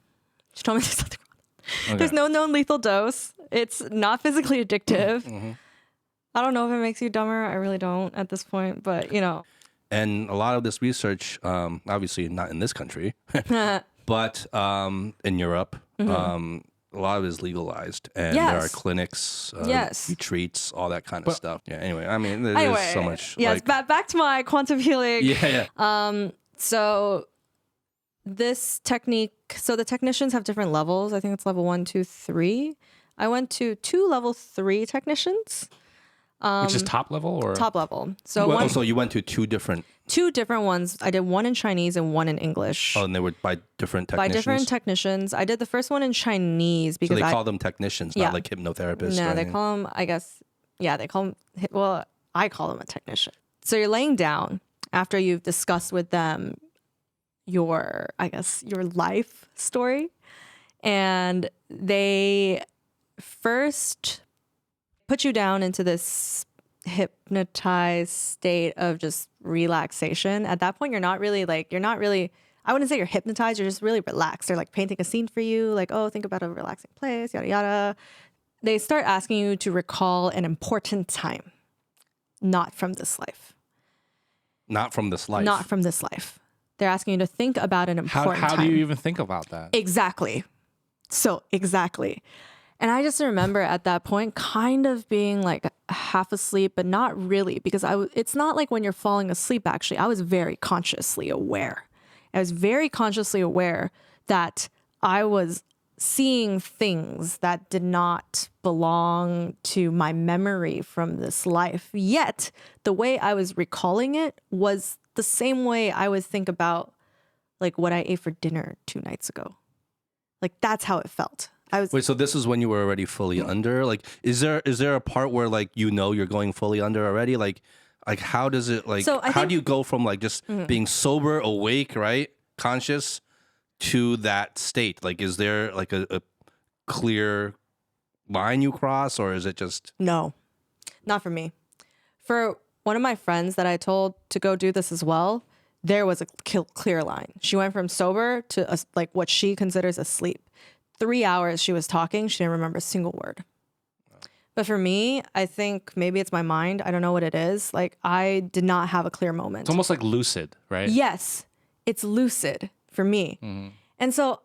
She told me there's nothing wrong. Okay. There's no known lethal dose. It's not physically addictive. I don't know if it makes you dumber. I really don't at this point, but you know. And a lot of this research, obviously not in this country, but in Europe, a lot of it is legalized, and there are Yes. clinics, Yes. retreats, all that kind of stuff. Yeah. Anyway, I mean, there's Anyway, so much. yes, back to my quantum healing. Yeah. So this technique, so the technicians have different levels. I think it's level 1, 2, 3. I went to 2 level 3 technicians. Which is top level or Top level. So Well, so you went to two different. 2 different ones. I did one in Chinese and one in English. Oh, and they were by different by technicians. different technicians. I did the first one in Chinese So because they call them technicians, Yeah. not like hypnotherapists. no, or they anything. call them, I guess, yeah, they call them, well, I call them a technician. So you're laying down after you've discussed with them your, I guess, your life story. And they first put you down into this hypnotized state of just relaxation. At that point, you're not really, I wouldn't say you're hypnotized, you're just really relaxed. They're like painting a scene for you, like, oh, think about a relaxing place, yada, yada. They start asking you to recall an important time, not from this life. Not from this life. Not from this life. They're asking you to think about an important how time. do you even think about that? Exactly. So, exactly. And I just remember at that point kind of being like half asleep, but not really, because it's not like when you're falling asleep, actually. I was very consciously aware. I was very consciously aware that I was seeing things that did not belong to my memory from this life. Yet, the way I was recalling it was the same way I would think about like what I ate for dinner 2 nights ago. Like that's how it felt. Wait, so this is when you were already fully under? Like, is there a part where like you're going fully under already? Like how does it like? So I how think- do you go from like just being sober, awake, right, conscious, to that state? Like, is there like a clear line you cross, or is it just? No, not for me. For one of my friends that I told to go do this as well, there was a clear line. She went from sober to like what she considers asleep. 3 hours she was talking, she didn't remember a single word. But for me, I think maybe it's my mind. I don't know what it is. Like I did not have a clear moment. It's almost like lucid, right? Yes, it's lucid for me. And so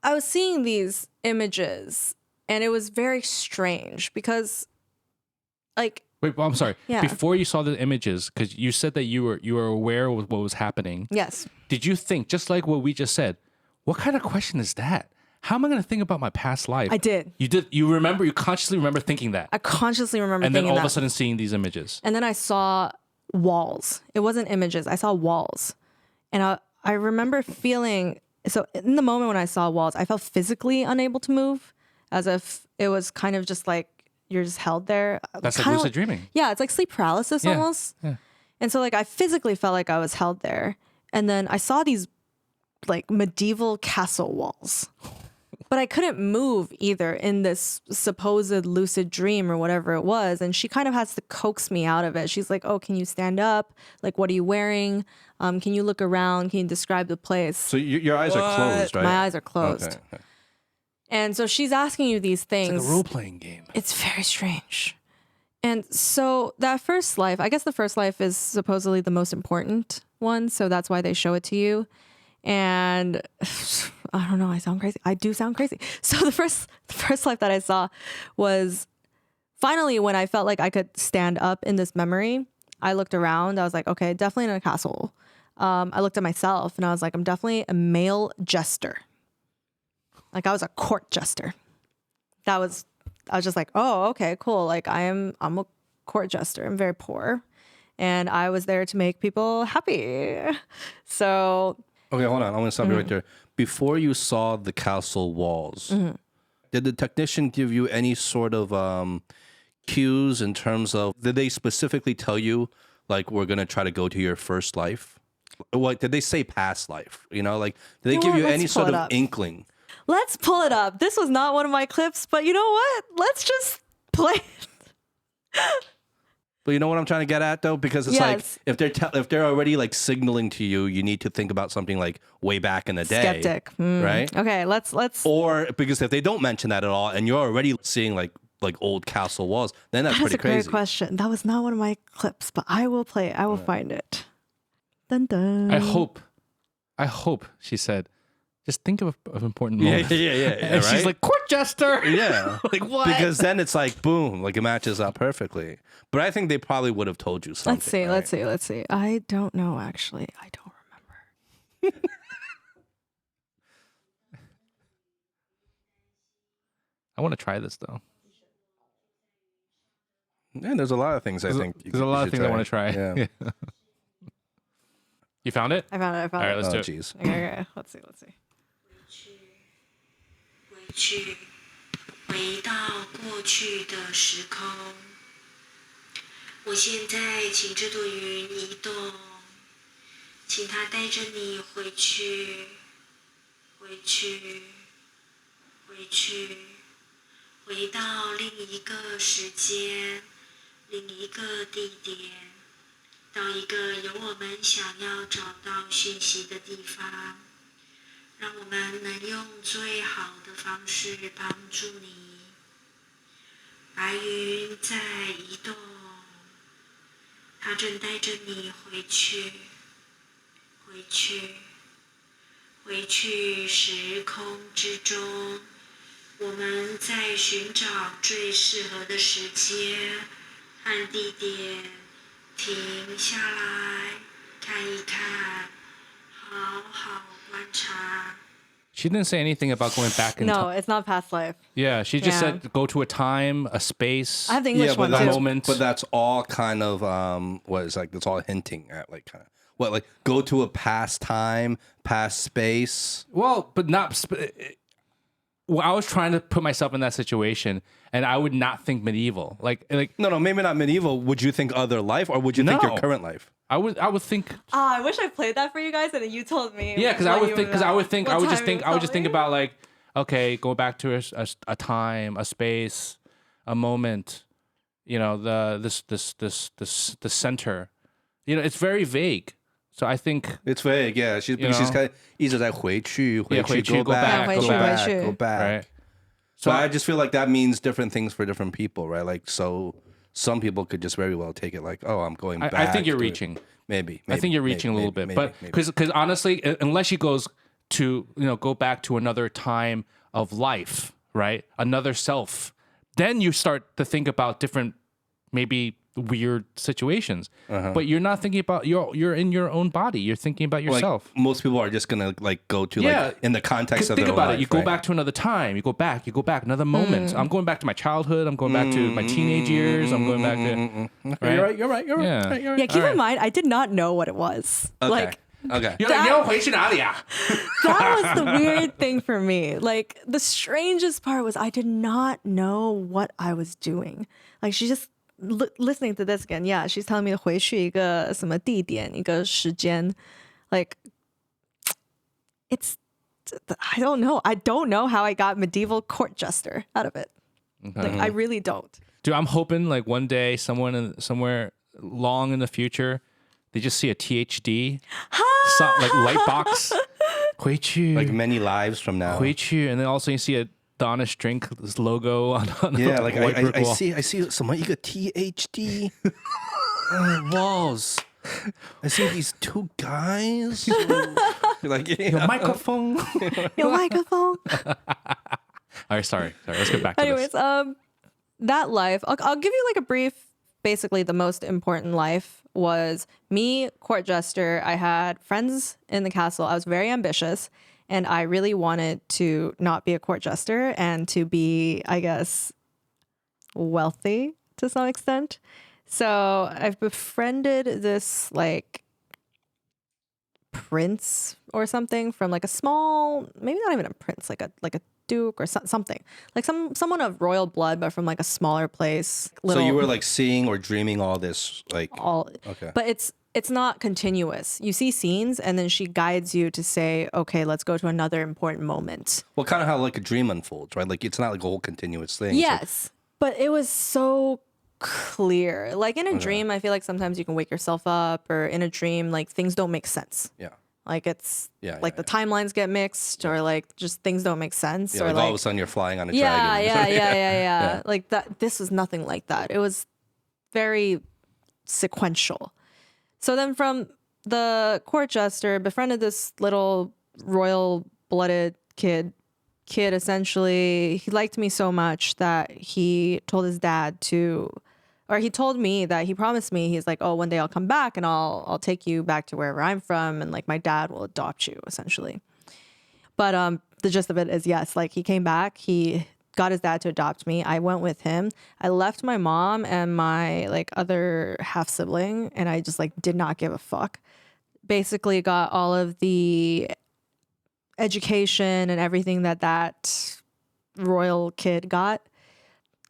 I was seeing these images and it was very strange because like, Wait, well, I'm sorry. Yeah. Before you saw the images, because you said that you were aware of what was happening. yes, Did you think, just like what we just said, what kind of question is that? How am I going to think about my past life? I did. You did. You remember? You consciously remember thinking that, I consciously remember and then thinking all that. of a sudden seeing these images. And then I saw walls. It wasn't images. I saw walls. And I remember feeling, so in the moment when I saw walls, I felt physically unable to move, as if it was kind of just like you're just held there. That's like Kinda lucid dreaming. Yeah, it's like sleep paralysis Yeah, almost. yeah. And so like I physically felt like I was held there. And then I saw these like medieval castle walls. But I couldn't move either in this supposed lucid dream or whatever it was. And she kind of has to coax me out of it. She's like, oh, can you stand up? Like, what are you wearing? Can you look around? Can you describe the place? So your eyes are closed, right? My eyes are closed. Okay. And so she's asking you these things. It's like a role playing game. It's very strange. And so that first life, I guess the first life is supposedly the most important one. So that's why they show it to you. And I don't know, I sound crazy. I do sound crazy. So the first life that I saw was finally when I felt like I could stand up in this memory. I looked around. I was like, okay, definitely in a castle. I looked at myself and I was like, I'm definitely a male jester. Like I was a court jester. I was just like, oh, okay, cool. Like I'm a court jester. I'm very poor. And I was there to make people happy. So Okay, hold on. I want to stop you right there. Before you saw the castle walls, did the technician give you any sort of cues in terms of, did they specifically tell you, like, we're going to try to go to your first life? what did they say past life? You know, like did they You know give what? you Let's any pull sort it of up. inkling? Let's pull it up. This was not one of my clips, but you know what? Let's just play it. But you know what I'm trying to get at though, because it's Yes. like if they're already like signaling to you, you need to think about something like way back in the day, Skeptic. right? Okay, let's Or because if they don't mention that at all, and you're already seeing like old castle walls, then that's That is pretty a great crazy. question. That was not one of my clips, but I will play it. I will find it. Dun dun. I hope, she said, just think of an important Yeah, moment. yeah, And she's right? like, court jester. Yeah. Like, what? Because then it's like boom, like it matches up perfectly. But I think they probably would have told you something. Let's see, right? let's see. I don't know actually. I don't remember. I want to try this though. Yeah, there's a lot of things I think. There's a lot of things I want to try. Yeah. You found it? I found it. All right, let's Oh, do it. jeez. Okay. Let's see. 回去，回到过去的时空。我现在请这朵云移动，请它带着你回去，回去，回去，回到另一个时间，另一个地点，到一个有我们想要找到讯息的地方。让我们能用最好的方式帮助你。白云在移动，它正带着你回去，回去，回去时空之中。我们在寻找最适合的时间和地点，停下来看一看，好好观察。 She didn't say anything about going back in No, time. it's not past life. Yeah, she just Yeah. said go to a time, a space. I have the English Yeah, but one that's, too. moment. but that's all kind of what is like that's all hinting at like kind of what like go to a past time, past space. Well, but not. Well, I was trying to put myself in that situation, and I would not think medieval. Like No, maybe not medieval. Would you think other life, or would you think your No. current life? I would think. I wish I played that for you guys, and then you told me. Yeah, because I would think. Because I would think. What I would time just it think. was I would just think coming? about like, okay, go back to a time, a space, a moment. You know, the center. You know, it's very vague. So I think. It's vague. Yeah, she's You she's know? kind of 一直在回去, Yeah, 回去, go back, go go back. back, go back. Right. So I just feel like that means different things for different people, right? Like so, some people could just very well take it like, oh, I'm going back. I think you're to- reaching. Maybe. I think you're reaching a little bit, but because honestly, unless she goes to go back to another time of life, right, another self, then you start to think about different, maybe weird situations. But you're not thinking about you're in your own body. You're thinking about like, yourself. most people are just gonna like go to Yeah. like in the context of Think their about life, it. You go right? back to another time. You go back, another moment. I'm going back to my childhood. I'm going back to my teenage years. I'm going back to. Okay, you're right. You're right. Yeah. Right, you're right. Yeah, keep in mind, I did not know what it was. Okay. Like, okay. You're like, 你要回去哪里啊? that was the weird thing for me. Like, the strangest part was I did not know what I was doing. Like, she just listening to this again. Yeah, she's telling me 回去一个什么地点，一个时间. Like, it's I don't know. I don't know how I got medieval court jester out of it. Like, I really don't. Dude, I'm hoping like one day somewhere long in the future, they just see a THD, like light box, 回去, Like many lives from now. 回去, and then also you see a Donish drink this logo on Yeah, the like white brick I wall. see 什么一个 THD walls. I see these two guys. Like Your microphone. Your microphone. All right, sorry. Let's get back to Anyways, this. that life, I'll give you like a brief, basically the most important life was me, court jester. I had friends in the castle. I was very ambitious and I really wanted to not be a court jester and to be, I guess, wealthy to some extent. So I've befriended this like prince or something from like a small, maybe not even a prince, like a duke or something, like someone of royal blood, but from like a smaller place. so you were like seeing or dreaming all this like all, okay. but it's it's not continuous. You see scenes and then she guides you to say, okay, let's go to another important moment. Well, kind of how like a dream unfolds, right? Like it's not like a whole continuous thing. Yes, but it was so clear. Like in a dream, I feel like sometimes you can wake yourself up, or in a dream, like things don't make sense. Yeah. Like it's Yeah, like the timelines get mixed, or like just things don't make sense. Yeah, or like all of a sudden you're flying on a yeah, dragon. yeah. Like that. This was nothing like that. It was very sequential. So then from the court jester, befriended this little royal blooded kid. Essentially, he liked me so much that he told his dad he told me that he promised me, he's like, oh, one day I'll come back and I'll take you back to wherever I'm from, and like my dad will adopt you, essentially. But the gist of it is, yes, like he came back, he got his dad to adopt me. I went with him. I left my mom and my like other half sibling, and I just like did not give a fuck. Basically got all of the education and everything that royal kid got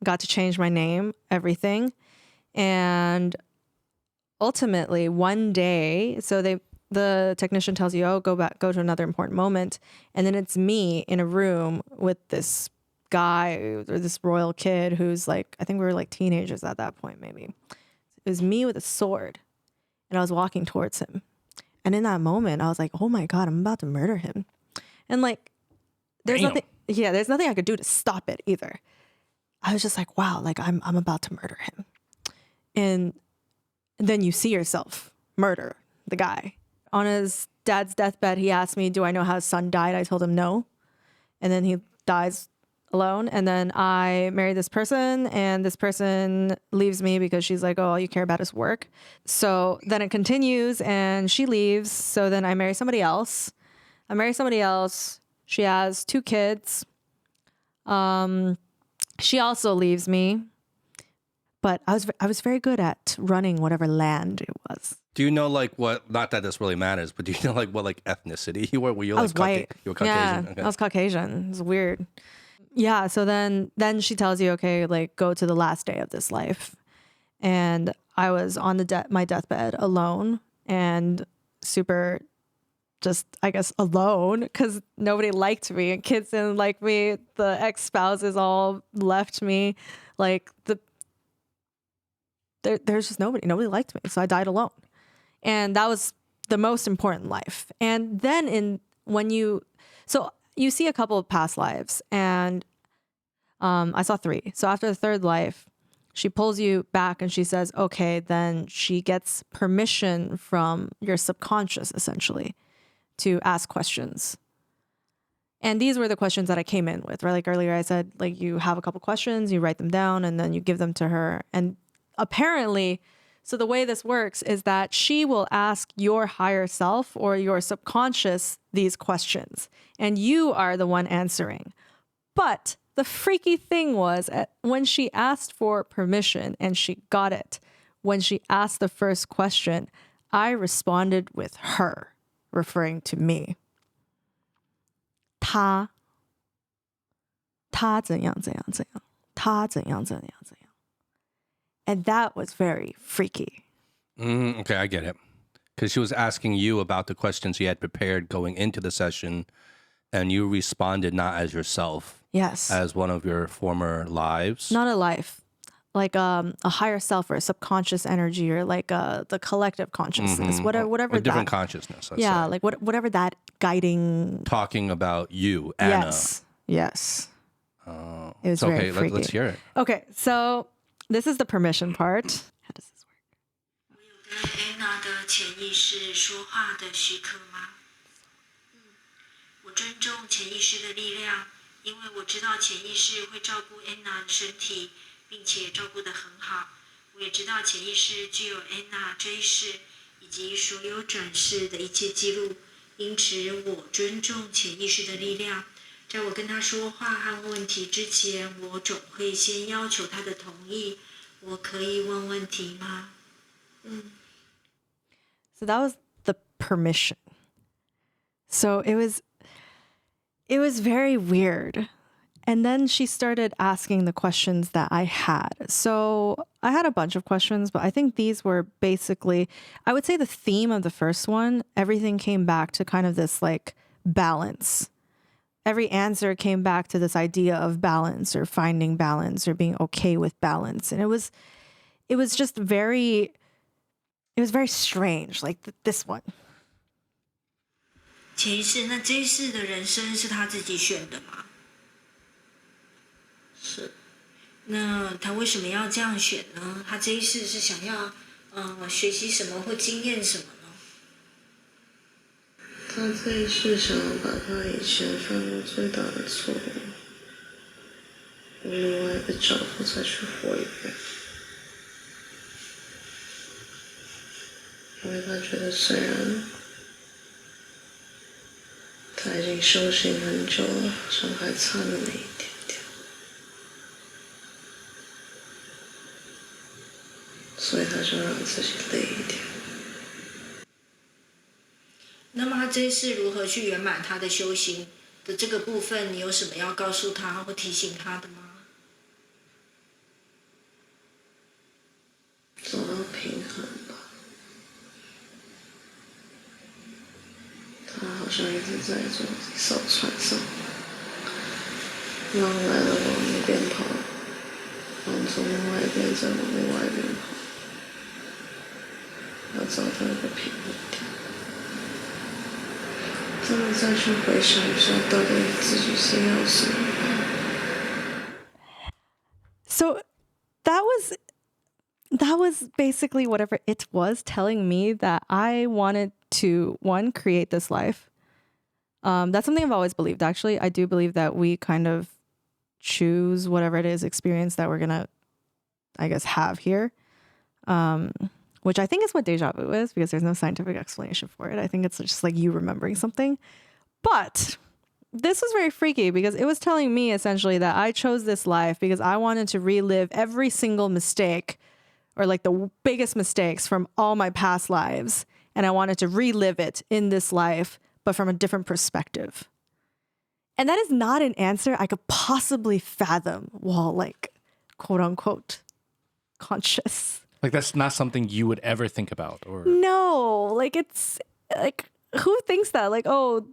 to change my name, everything. And ultimately one day, so the technician tells you, oh, go to another important moment. And then it's me in a room with this guy or this royal kid who's like, I think we were like teenagers at that point, maybe. It was me with a sword, and I was walking towards him. And in that moment, I was like, oh my God, I'm about to murder him. And like, there's nothing I could do to stop it either. I was just like, wow, like I'm about to murder him. And then you see yourself murder the guy. On his dad's deathbed, he asked me, do I know how his son died? I told him no. And then he dies alone. And then I marry this person, and this person leaves me because she's like, oh, all you care about is work. So then it continues and she leaves. So then I marry somebody else. She has 2 kids. She also leaves me. But I was very good at running whatever land it was. Do you know like what? Not that this really matters, but do you know like what like ethnicity you were? Were you like I was white. You were Caucasian. Yeah, Okay. I was Caucasian. It was weird. Yeah. So then she tells you, okay, like go to the last day of this life, and I was on my deathbed alone and super, just I guess alone because nobody liked me and kids didn't like me. The ex-spouses all left me. Like there's just nobody liked me. So I died alone. And that was the most important life. And then so you see a couple of past lives, and I saw 3. So after the 3rd life, she pulls you back and she says, okay, then she gets permission from your subconscious essentially to ask questions. And these were the questions that I came in with, right? Like earlier I said, like you have a couple questions, you write them down, and then you give them to her. And apparently, so the way this works is that she will ask your higher self or your subconscious these questions, and you are the one answering. But the freaky thing was when she asked for permission and she got it, when she asked the first question, I responded with her, referring to me. 他怎样怎样怎样，他怎样怎样怎样。And that was very freaky. Okay, I get it. Because she was asking you about the questions you had prepared going into the session, and you responded not as yourself. Yes. As one of your former lives. Not a life. Like a higher self or a subconscious energy, or like the collective consciousness, whatever a different that, consciousness. Let's yeah, say. like whatever that guiding. Talking about you, Anna. Yes. Oh, it was very freaky. Let's hear it. Okay, so this is the permission part. How does this work? 我有跟 Anna 的潜意识说话的许可吗？我尊重潜意识的力量，因为我知道潜意识会照顾 Anna 的身体，并且照顾得很好。我也知道潜意识具有 Anna 这一世以及所有转世的一切记录，因此我尊重潜意识的力量。在我跟他说话和问问题之前，我总会先要求他的同意。我可以问问题吗？So that was the permission. So it was very weird. And then she started asking the questions that I had. So I had a bunch of questions, but I think these were basically, I would say the theme of the first one, everything came back to kind of this like balance. Every answer came back to this idea of balance or finding balance or being okay with balance. And it was just very, it was very strange, like this one. 潜意识，那这一世的人生是他自己选的吗？是。那他为什么要这样选呢？他这一世是想要学习什么或经验什么呢？他这一世想要把他以前犯过最大的错误，用另外一个角度再去活一遍，因为他觉得虽然他已经修行很久了，好像还差那么一点点，所以他就让自己累一点。那么他这一世如何去圆满他的修行的这个部分，你有什么要告诉他或提醒他的吗？找到平衡吧。他好像一直在做一艘船上，浪来了往一边跑，浪从另外一边再往另外一边跑，要找到一个平衡点。真的再去回想一下，到底自己是要什么。So that was basically whatever it was telling me that I wanted to, one, create this life. That's something I've always believed, actually. I do believe that we kind of choose whatever it is experience that we're going to, I guess, have here. Which I think is what deja vu is, because there's no scientific explanation for it. I think it's just like you remembering something. But this was very freaky because it was telling me essentially that I chose this life because I wanted to relive every single mistake, or like the biggest mistakes from all my past lives. And I wanted to relive it in this life, but from a different perspective. And that is not an answer I could possibly fathom while like, quote unquote, conscious. Like that's not something you would ever think about, or No, like it's like, who thinks that? Like, oh,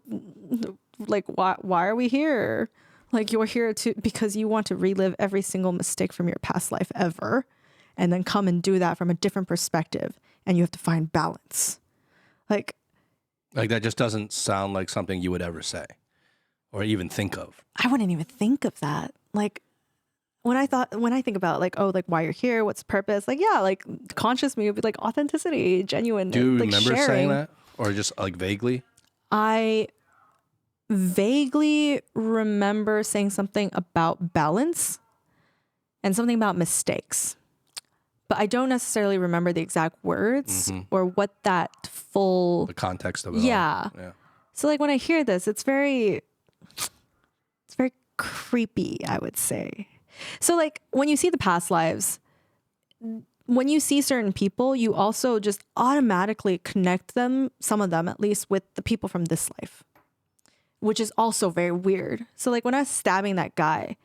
like why are we here? Like you're here because you want to relive every single mistake from your past life ever, and then come and do that from a different perspective, and you have to find balance. Like that just doesn't sound like something you would ever say or even think of. I wouldn't even think of that. Like when I think about like, oh, like why you're here, what's the purpose? Like, yeah, like conscious me would be like authenticity, genuine. Do you like, remember sharing. saying that, or just like vaguely? I vaguely remember saying something about balance and something about mistakes, but I don't necessarily remember the exact words or what that The context of it. Yeah. All. Yeah. So like when I hear this, it's very creepy, I would say. So like when you see the past lives, when you see certain people, you also just automatically connect them, some of them at least, with the people from this life, which is also very weird. So like when I was stabbing that guy,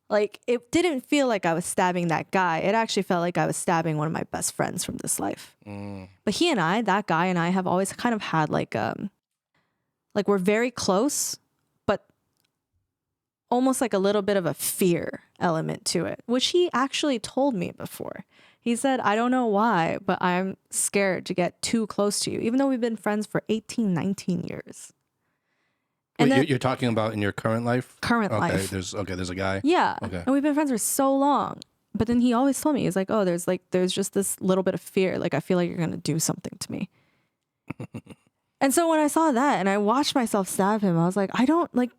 like it didn't feel like I was stabbing that guy. It actually felt like I was stabbing one of my best friends from this life. But he and I, that guy and I, have always kind of had like we're very close, but almost like a little bit of a fear element to it, which he actually told me before. He said, I don't know why, but I'm scared to get too close to you, even though we've been friends for 18, 19 years. And Wait, you're talking about in your current life? Current okay, life. There's a guy. Yeah. Okay. And we've been friends for so long. But then he always told me, he's like, oh, there's just this little bit of fear. Like, I feel like you're going to do something to me. And so when I saw that and I watched myself stab him, I was like, I don't like,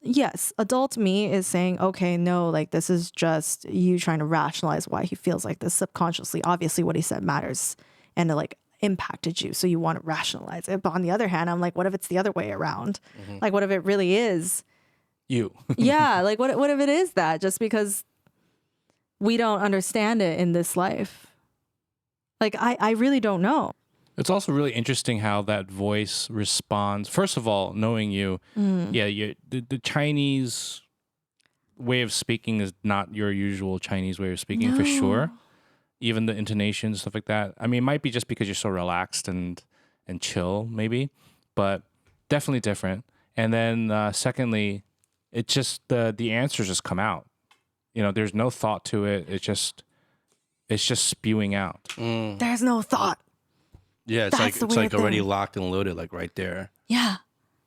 yes, adult me is saying, okay, no, like this is just you trying to rationalize why he feels like this subconsciously. Obviously what he said matters and it like impacted you. So you want to rationalize it. But on the other hand, I'm like, what if it's the other way around? Like, what if it really is you? Yeah. Like what if it is that just because we don't understand it in this life? Like, I really don't know. It's also really interesting how that voice responds. First of all, knowing you, yeah, the Chinese way of speaking is not your usual Chinese way of speaking for sure. Even the intonation, stuff like that. I mean, it might be just because you're so relaxed and chill, maybe, but definitely different. And then secondly, it just the answers just come out. You know, there's no thought to it. It's just spewing out. There's no thought. Yeah, it's That's the like weird already thing. locked and loaded, like right there. Yeah.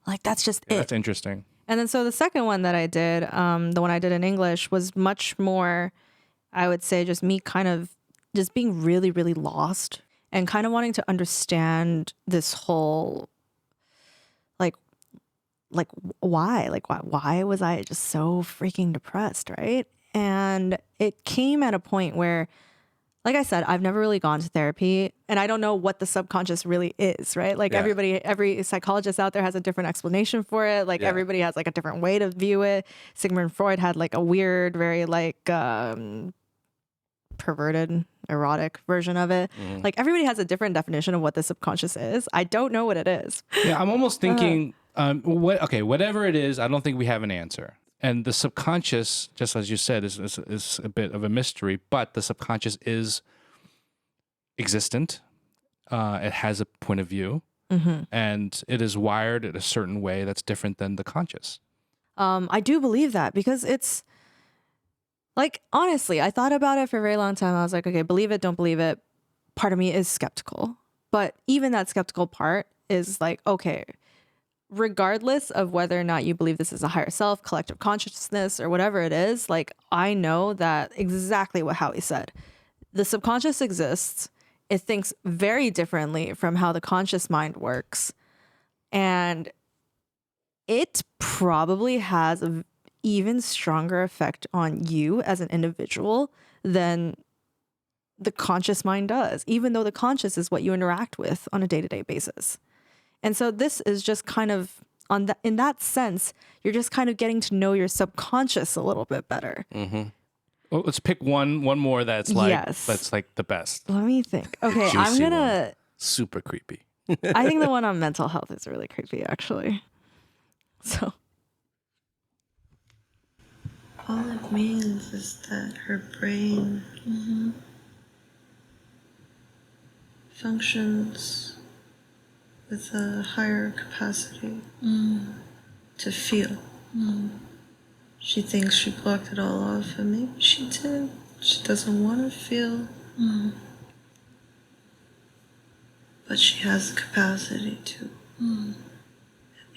Like that's just Yeah, it. that's interesting. And then so the second one that I did, the one I did in English, was much more, I would say, just me kind of just being really, really lost and kind of wanting to understand this whole why was I just so freaking depressed, right? And it came at a point where, like I said, I've never really gone to therapy and I don't know what the subconscious really is, right? Like Yeah. every psychologist out there has a different explanation for it. Like Yeah. everybody has like a different way to view it. Sigmund Freud had like a weird, very like perverted, erotic version of it. Like everybody has a different definition of what the subconscious is. I don't know what it is. Yeah, I'm almost thinking, whatever it is, I don't think we have an answer. And the subconscious, just as you said, is a bit of a mystery, but the subconscious is existent. It has a point of view, and it is wired in a certain way that's different than the conscious. I do believe that because it's like, honestly, I thought about it for a very long time. I was like, okay, believe it, don't believe it. Part of me is skeptical, but even that skeptical part is like, okay, regardless of whether or not you believe this is a higher self, collective consciousness, or whatever it is, like I know that exactly what Howie said. The subconscious exists. It thinks very differently from how the conscious mind works. And it probably has an even stronger effect on you as an individual than the conscious mind does, even though the conscious is what you interact with on a day-to-day basis. And so this is just kind of in that sense, you're just kind of getting to know your subconscious a little bit better. Well, let's pick one more that's like Yes. that's like the best. Let me think. Okay, I'm Juicy gonna. Super creepy. I think the one on mental health is really creepy, actually. So All it means is that her brain functions with a higher capacity to feel. She thinks she blocked it all off, and maybe she did. She doesn't want to feel. But she has the capacity to.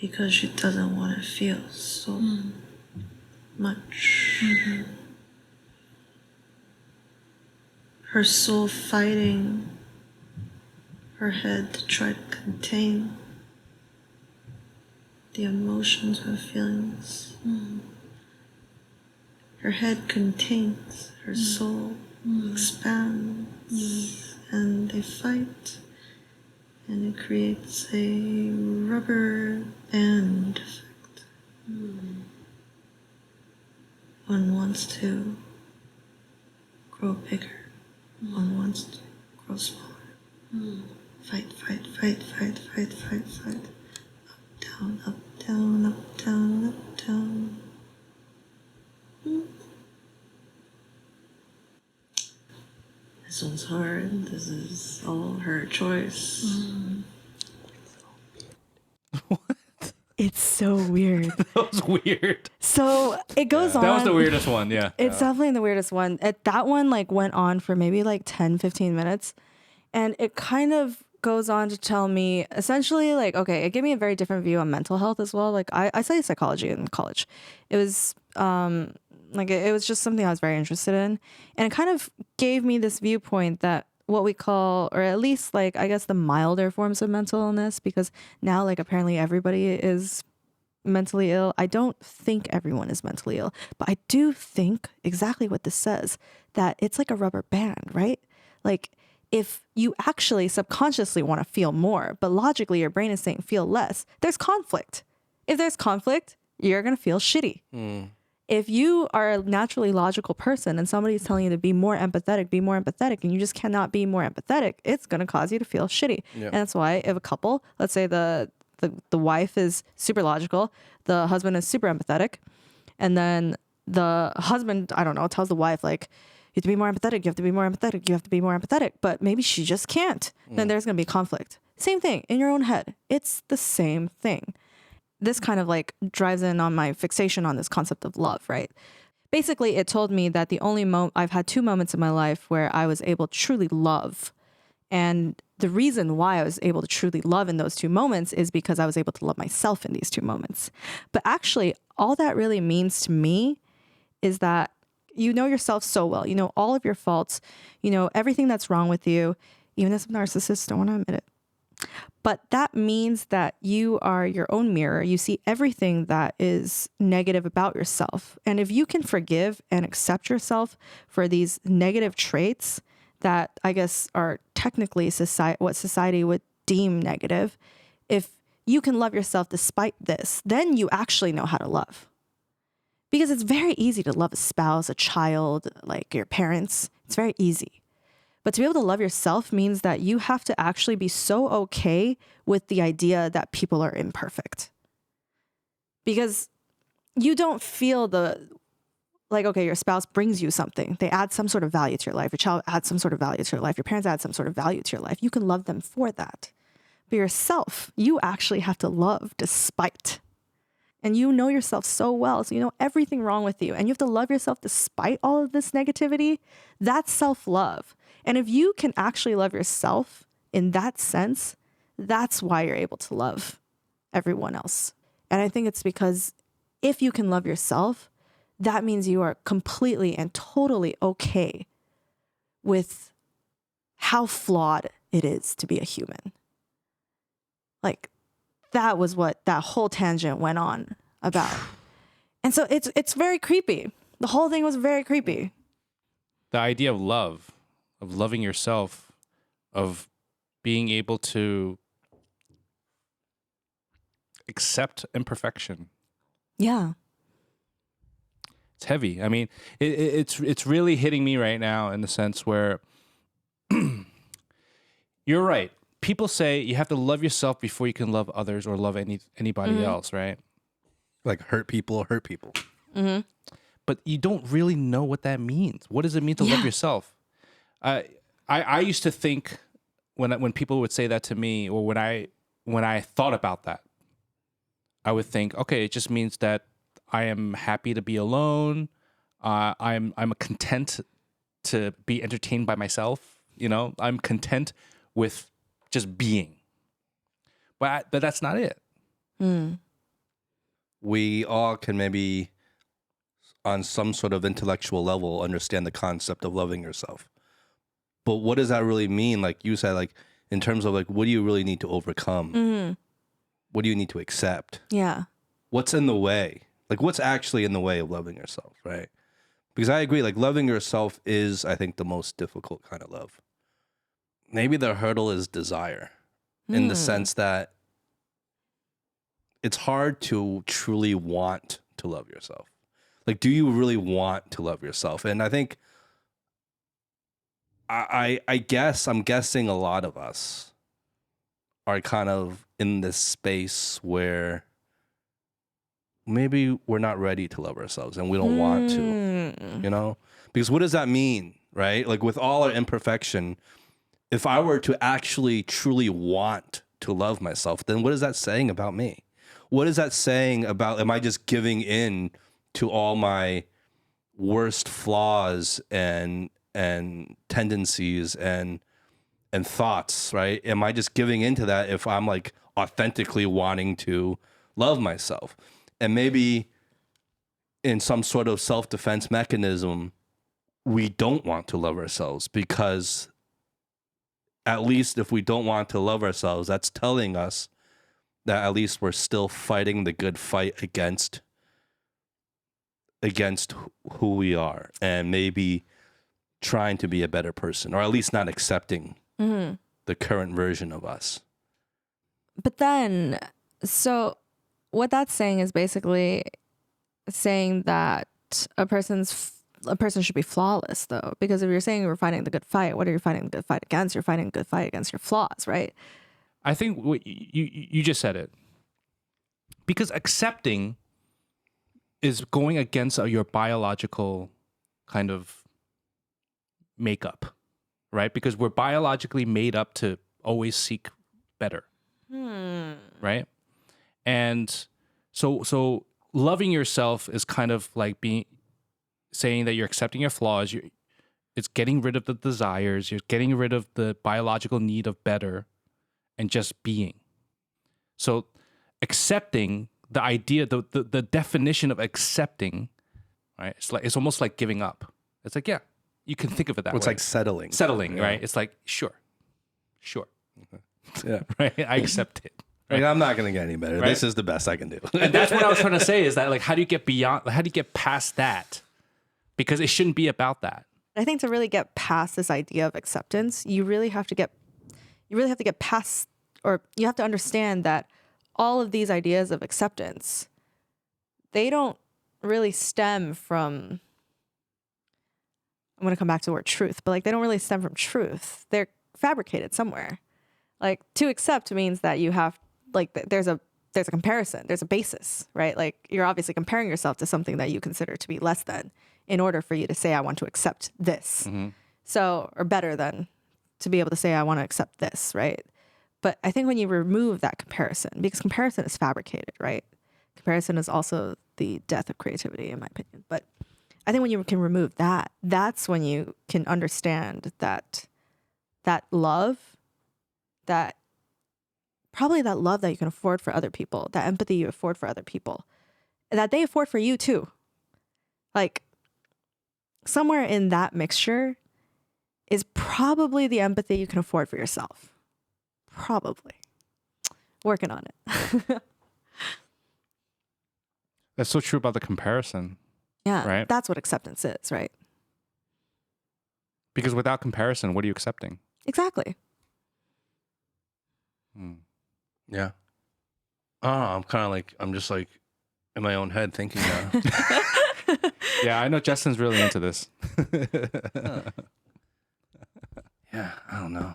Because she doesn't want to feel so much. Her soul fighting her head to try to contain the emotions and feelings. Her head contains, her soul expands, and they fight, and it creates a rubber band effect. One wants to grow bigger, one wants to grow smaller. Fight, fight, fight, fight, fight, fight, fight. Up, down, up, down, up, down, up, down. This one's hard. This is all her choice. it's so weird. That was weird. So it goes on. That was the weirdest one. Yeah. It's definitely the weirdest one. That one like went on for maybe like 10, 15 minutes. And it kind of goes on to tell me essentially like, okay, it gave me a very different view on mental health as well. Like I studied psychology in college. It was it was just something I was very interested in. And it kind of gave me this viewpoint that what we call, or at least like, I guess the milder forms of mental illness, because now like apparently everybody is mentally ill. I don't think everyone is mentally ill, but I do think exactly what this says, that it's like a rubber band, right? Like if you actually subconsciously want to feel more, but logically your brain is saying feel less, there's conflict. If there's conflict, you're going to feel shitty. If you are a naturally logical person and somebody's telling you to be more empathetic, and you just cannot be more empathetic, it's going to cause you to feel shitty. Yeah. And that's why if a couple, let's say the wife is super logical, the husband is super empathetic, and then the husband, I don't know, tells the wife, like, you have to be more empathetic, you have to be more empathetic, you have to be more empathetic, but maybe she just can't. Then there's going to be conflict. Same thing in your own head. It's the same thing. This kind of like drives in on my fixation on this concept of love, right? Basically, it told me that I've had 2 moments in my life where I was able to truly love. And the reason why I was able to truly love in those 2 moments is because I was able to love myself in these 2 moments. But actually, all that really means to me is that you know yourself so well. You know all of your faults. You know everything that's wrong with you, even as narcissists don't want to admit it. But that means that you are your own mirror. You see everything that is negative about yourself. And if you can forgive and accept yourself for these negative traits that I guess are technically what society would deem negative, if you can love yourself despite this, then you actually know how to love. Because it's very easy to love a spouse, a child, like your parents. It's very easy. But to be able to love yourself means that you have to actually be so okay with the idea that people are imperfect. Because you don't feel okay, your spouse brings you something. They add some sort of value to your life. Your child adds some sort of value to your life. Your parents add some sort of value to your life. You can love them for that. But yourself, you actually have to love despite. And you know yourself so well, so you know everything wrong with you. And you have to love yourself despite all of this negativity. That's self-love. And if you can actually love yourself in that sense, that's why you're able to love everyone else. And I think it's because if you can love yourself, that means you are completely and totally okay with how flawed it is to be a human. Like, that was what that whole tangent went on about. And so it's very creepy. The whole thing was very creepy. The idea of love, of loving yourself, of being able to accept imperfection. Yeah. It's heavy. I mean, it's really hitting me right now in the sense where you're right. People say you have to love yourself before you can love others or love anybody else, right? Like hurt people. Mm-hmm. But you don't really know what that means. What does it mean to love yourself? I used to think when people would say that to me, or when I thought about that, I would think, okay, it just means that I am happy to be alone. I'm content to be entertained by myself. You know, I'm content with just being. But that's not it. Mm. We all can maybe, on some sort of intellectual level, understand the concept of loving yourself. But what does that really mean? Like you said, like in terms of like, what do you really need to overcome? Mm-hmm. What do you need to accept? Yeah. What's in the way? Like what's actually in the way of loving yourself, right? Because I agree, like loving yourself is, I think, the most difficult kind of love. Maybe the hurdle is desire, in the sense that it's hard to truly want to love yourself. Like, do you really want to love yourself? And I think, I guess, I'm guessing a lot of us are kind of in this space where maybe we're not ready to love ourselves and we don't want to, you know? Because what does that mean, right? Like with all our imperfection, if I were to actually truly want to love myself, then what is that saying about me? What is that saying about, am I just giving in to all my worst flaws and tendencies and thoughts, right? Am I just giving into that if I'm like authentically wanting to love myself? And maybe in some sort of self-defense mechanism, we don't want to love ourselves, because at least if we don't want to love ourselves, that's telling us that at least we're still fighting the good fight against who we are, and maybe trying to be a better person, or at least not accepting the current version of us. But then, so what that's saying is basically saying that a person should be flawless, though, because if you're saying we're fighting the good fight, what are you fighting the good fight against? You're fighting a good fight against your flaws, right? I think what you just said it. Because accepting is going against your biological kind of makeup, right? Because we're biologically made up to always seek better, right? And so loving yourself is kind of like saying that you're accepting your flaws. It's getting rid of the desires. You're getting rid of the biological need of better, and just being. So accepting, the idea, the definition of accepting, right? It's almost like giving up. It's like, yeah, you can think of it that way. It's like settling. Settling, right? It's like, sure. Yeah. Right? I accept it. Like, I'm not going to get any better. Right? This is the best I can do. And that's what I was trying to say, is that, like, how do you get past that? Because it shouldn't be about that. I think to really get past this idea of acceptance, you really have to get past, or you have to understand that all of these ideas of acceptance, they don't really stem from, I'm going to come back to the word truth, but like they don't really stem from truth. They're fabricated somewhere. Like to accept means that you have, like, there's a comparison, there's a basis, right? Like you're obviously comparing yourself to something that you consider to be less than in order for you to say, I want to accept this. So, or better than to be able to say, I want to accept this, right? But I think when you remove that comparison, because comparison is fabricated, right? Comparison is also the death of creativity, in my opinion. But I think when you can remove that, that's when you can understand that love, that love that you can afford for other people, that empathy you afford for other people, that they afford for you too. Like somewhere in that mixture is probably the empathy you can afford for yourself. Probably. Working on it. That's so true about the comparison. Yeah, right? That's what acceptance is, right? Because without comparison, what are you accepting? Exactly. Yeah. Oh, I'm just like in my own head thinking now. Yeah, I know Justin's really into this. Yeah, I don't know.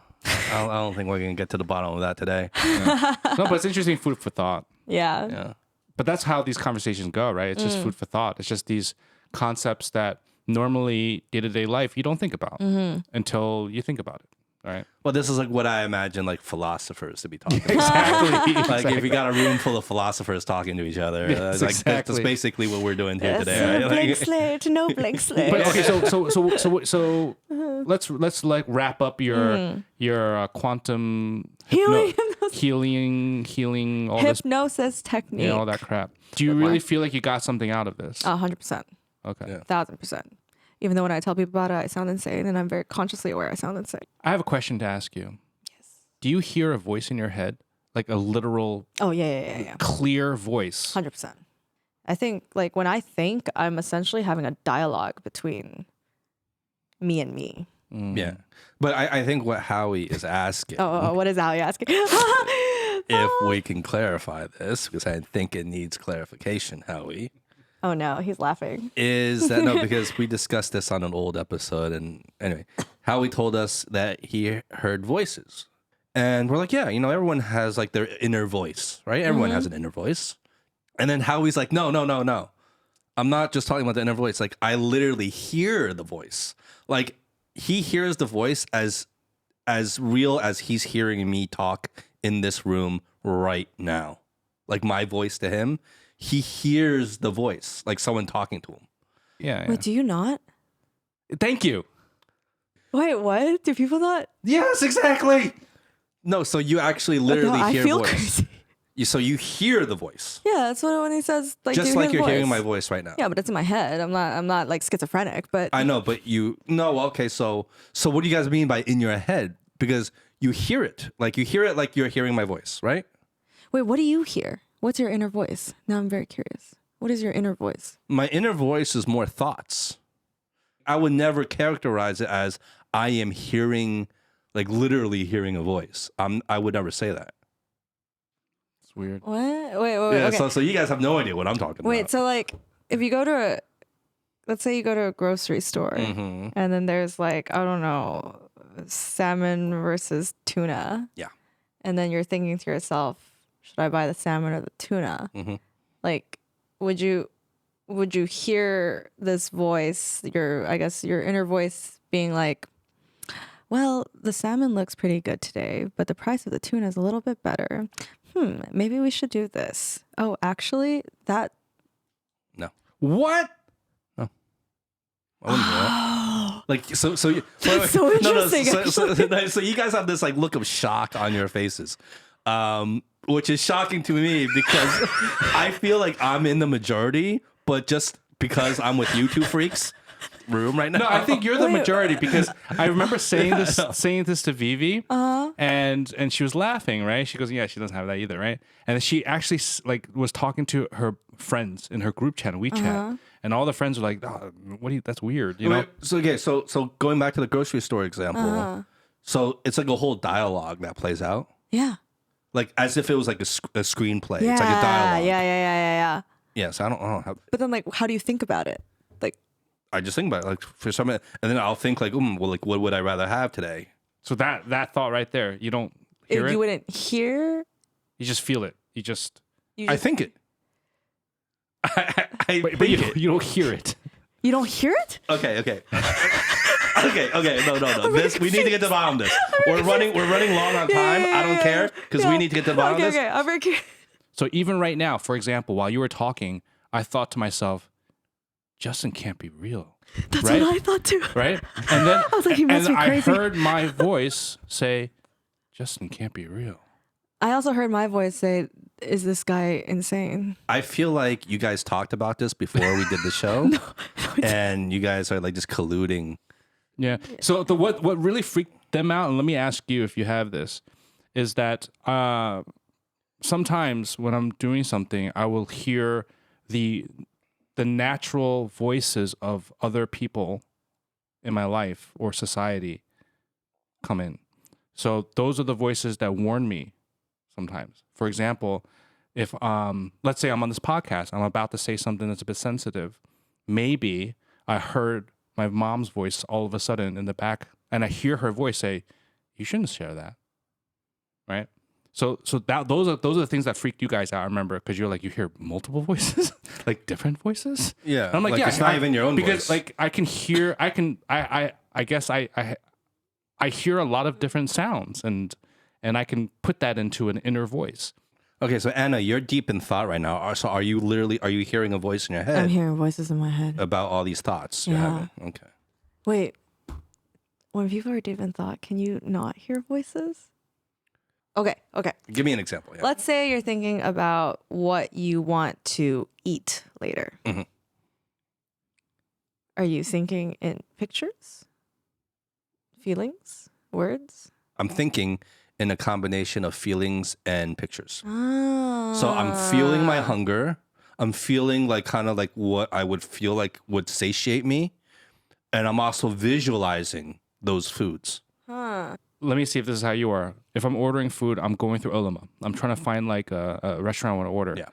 I don't think we're going to get to the bottom of that today. No, but it's interesting food for thought. Yeah. Yeah. But that's how these conversations go, right? It's just food for thought. It's just these concepts that normally day-to-day life you don't think about until you think about it, right? Well, this is like what I imagine like philosophers to be talking about. Exactly. Like if you got a room full of philosophers talking to each other, Yes, like exactly. that's basically what we're doing here Yes, today. Right? blank Like, slate, no blank slate. But okay, so let's like wrap up your quantum healing, all this, Hypnosis technique. all that crap. Do you really feel like you got something out of this? 100%. Okay. Yeah. 1000%. Even though when I tell people about it, I sound insane, and I'm very consciously aware I sound insane. I have a question to ask you. Yes. Do you hear a voice in your head, like a literal, Oh, yeah. clear voice? 100%. I think, like, when I think, I'm essentially having a dialogue between me and me. yeah. But I think what Howie is asking, Oh, what is Ali asking? if we can clarify this, because I think it needs clarification, Howie, Oh, no, he's laughing. is that no, because we discussed this on an old episode. And anyway, Howie told us that he heard voices. And we're like, yeah, everyone has like their inner voice, right? Everyone has an inner voice. And then Howie's like, no. I'm not just talking about the inner voice. Like, I literally hear the voice. Like, he hears the voice as real as he's hearing me talk in this room right now. Like, my voice to him, he hears the voice, like someone talking to him. Yeah. Wait, do you not? Thank you. Wait, what? Do people not? Yes, exactly. No, so you actually literally I hear feel voice. crazy. So you hear the voice. Yeah, that's what when he says, like, Just do you like hear you're the hearing voice? my voice right now. Yeah, but it's in my head. I'm not like schizophrenic, but I know, but okay, so what do you guys mean by in your head? Because you hear it. Like you're hearing my voice, right? wait, what do you hear? What's your inner voice? Now I'm very curious. What is your inner voice? My inner voice is more thoughts. I would never characterize it as I am hearing, like literally hearing a voice. I would never say that. It's weird. What? Wait. Yeah, Okay. so you guys have no idea what I'm talking Wait, about. so like if you go to let's say you go to a grocery store Mm-hmm. and then there's like, I don't know, salmon versus tuna. Yeah. And then you're thinking to yourself, should I buy the salmon or the tuna? Mhm. Like, would you would you hear this voice, I guess your inner voice being like, well, the salmon looks pretty good today, but the price of the tuna is a little bit better. Maybe we should do this. Oh, actually, that. No. What? No. I wouldn't do that. Like, so That's so interesting, so you guys have this like look of shock on your faces, which is shocking to me because I feel like I'm in the majority, but just because I'm with you two freaks room right now. No, I think you're the majority because I remember saying this to Vivi, and she was laughing, right? She goes, "Yeah, she doesn't have that either, right?" And she actually like was talking to her friends in her group chat, WeChat, and all the friends were like, oh, "What? That's weird," you know? So going back to the grocery store example, so it's like a whole dialogue that plays out, Yeah. like as if it was like a screenplay. It's like a dialogue. Yeah. Yes, I don't have. But then, like, how do you think about it? Like, I just think about it, like for some, and then I'll think like, well, like what would I rather have today? So that thought right there, you don't hear it. You wouldn't hear. You just feel it. You just. I think it. But you don't hear it. You don't hear it? Okay. Okay. No. This we need to get to the bottom of this. We're running long on time. I don't care because we need to get to the bottom of this. Okay, I'm very curious. So even right now, for example, while you were talking, I thought to myself, Justin can't be real. That's right? what I thought too. Right? And then I was like, he must be crazy. I heard my voice say, Justin can't be real. I also heard my voice say, is this guy insane? I feel like you guys talked about this before we did the show, and you guys are like just colluding. Yeah. So what really freaked them out, and let me ask you if you have this, is that sometimes when I'm doing something, I will hear the natural voices of other people in my life or society come in. So those are the voices that warn me sometimes. For example, if let's say I'm on this podcast, I'm about to say something that's a bit sensitive. Maybe I heard my mom's voice all of a sudden in the back, and I hear her voice say, "You shouldn't share that." Right? So those are the things that freaked you guys out. I remember because you're like, you hear multiple voices, like different voices. Yeah, and I'm like, yeah, it's not even your own because voice. like I can hear, I guess I hear a lot of different sounds, and I can put that into an inner voice. Okay, so Anna, you're deep in thought right now. So are you hearing a voice in your head? I'm hearing voices in my head About all these thoughts you're having? Okay. Wait, when people are deep in thought, can you not hear voices? Okay. Give me an example. Yeah. Let's say you're thinking about what you want to eat later. Mhm. Are you thinking in pictures, feelings, words? I'm thinking in a combination of feelings and pictures. Ah. So I'm feeling my hunger. I'm feeling like kind of like what I would feel like would satiate me. And I'm also visualizing those foods. Huh. Let me see if this is how you are. If I'm ordering food, I'm going through Olema. I'm trying to find like a restaurant I want to order. Yeah.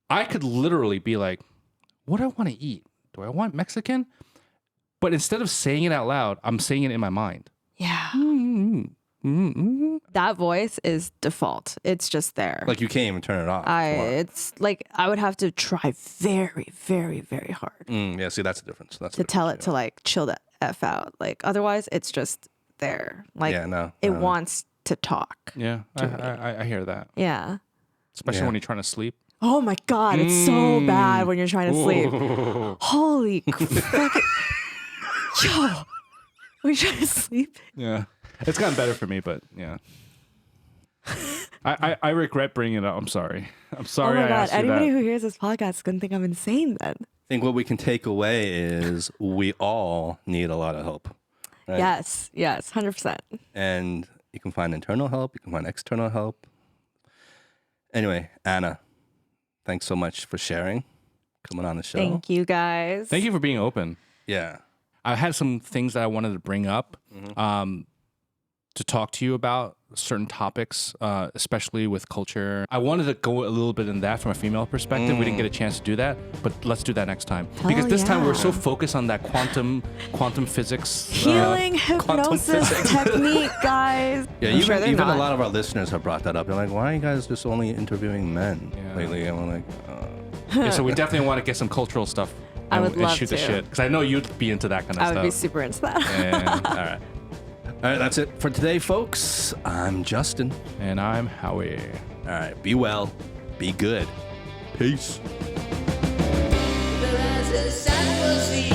I could literally be like, what do I want to eat? Do I want Mexican? But instead of saying it out loud, I'm saying it in my mind. Yeah. Mm-hmm. That voice is default. It's just there. Like you can't even turn it off. It's like I would have to try very, very, very hard Yeah, see, that's the difference. That's to tell it to like chill the F out. Like otherwise it's just there. Like Yeah, no. it wants to talk. Yeah, I hear that. Yeah. Especially Yeah. when you're trying to sleep. Oh my God, it's so bad when you're trying to sleep. Holy fucking yo. Are you trying to sleep? Yeah. It's gotten better for me, but yeah. I regret bringing it up. I'm sorry. I'm sorry Oh my I God. asked you Anybody that. who hears this podcast is gonna think I'm insane then. I think what we can take away is we all need a lot of help. Right? Yes, 100%. And you can find internal help. You can find external help. Anyway, Anna, thanks so much for sharing, coming on the show. Thank you guys. Thank you for being open. Yeah. I had some things that I wanted to bring up to talk to you about certain topics, especially with culture. I wanted to go a little bit in that from a female perspective. We didn't get a chance to do that, but let's do that next time. Because this time we're so focused on that quantum physics. Healing hypnosis technique, guys. Yeah, I'm sure they're even not. a lot of our listeners have brought that up. They're like, why are you guys just only interviewing men Yeah. lately? And we're like, Yeah, so we definitely want to get some cultural stuff. I would and love shoot the to. shit because I know you'd be into that kind of I stuff. would be super into that. And, All right, that's it for today, folks. I'm Justin. and I'm Howie. All right, be well, be good. Peace. But as the sun will see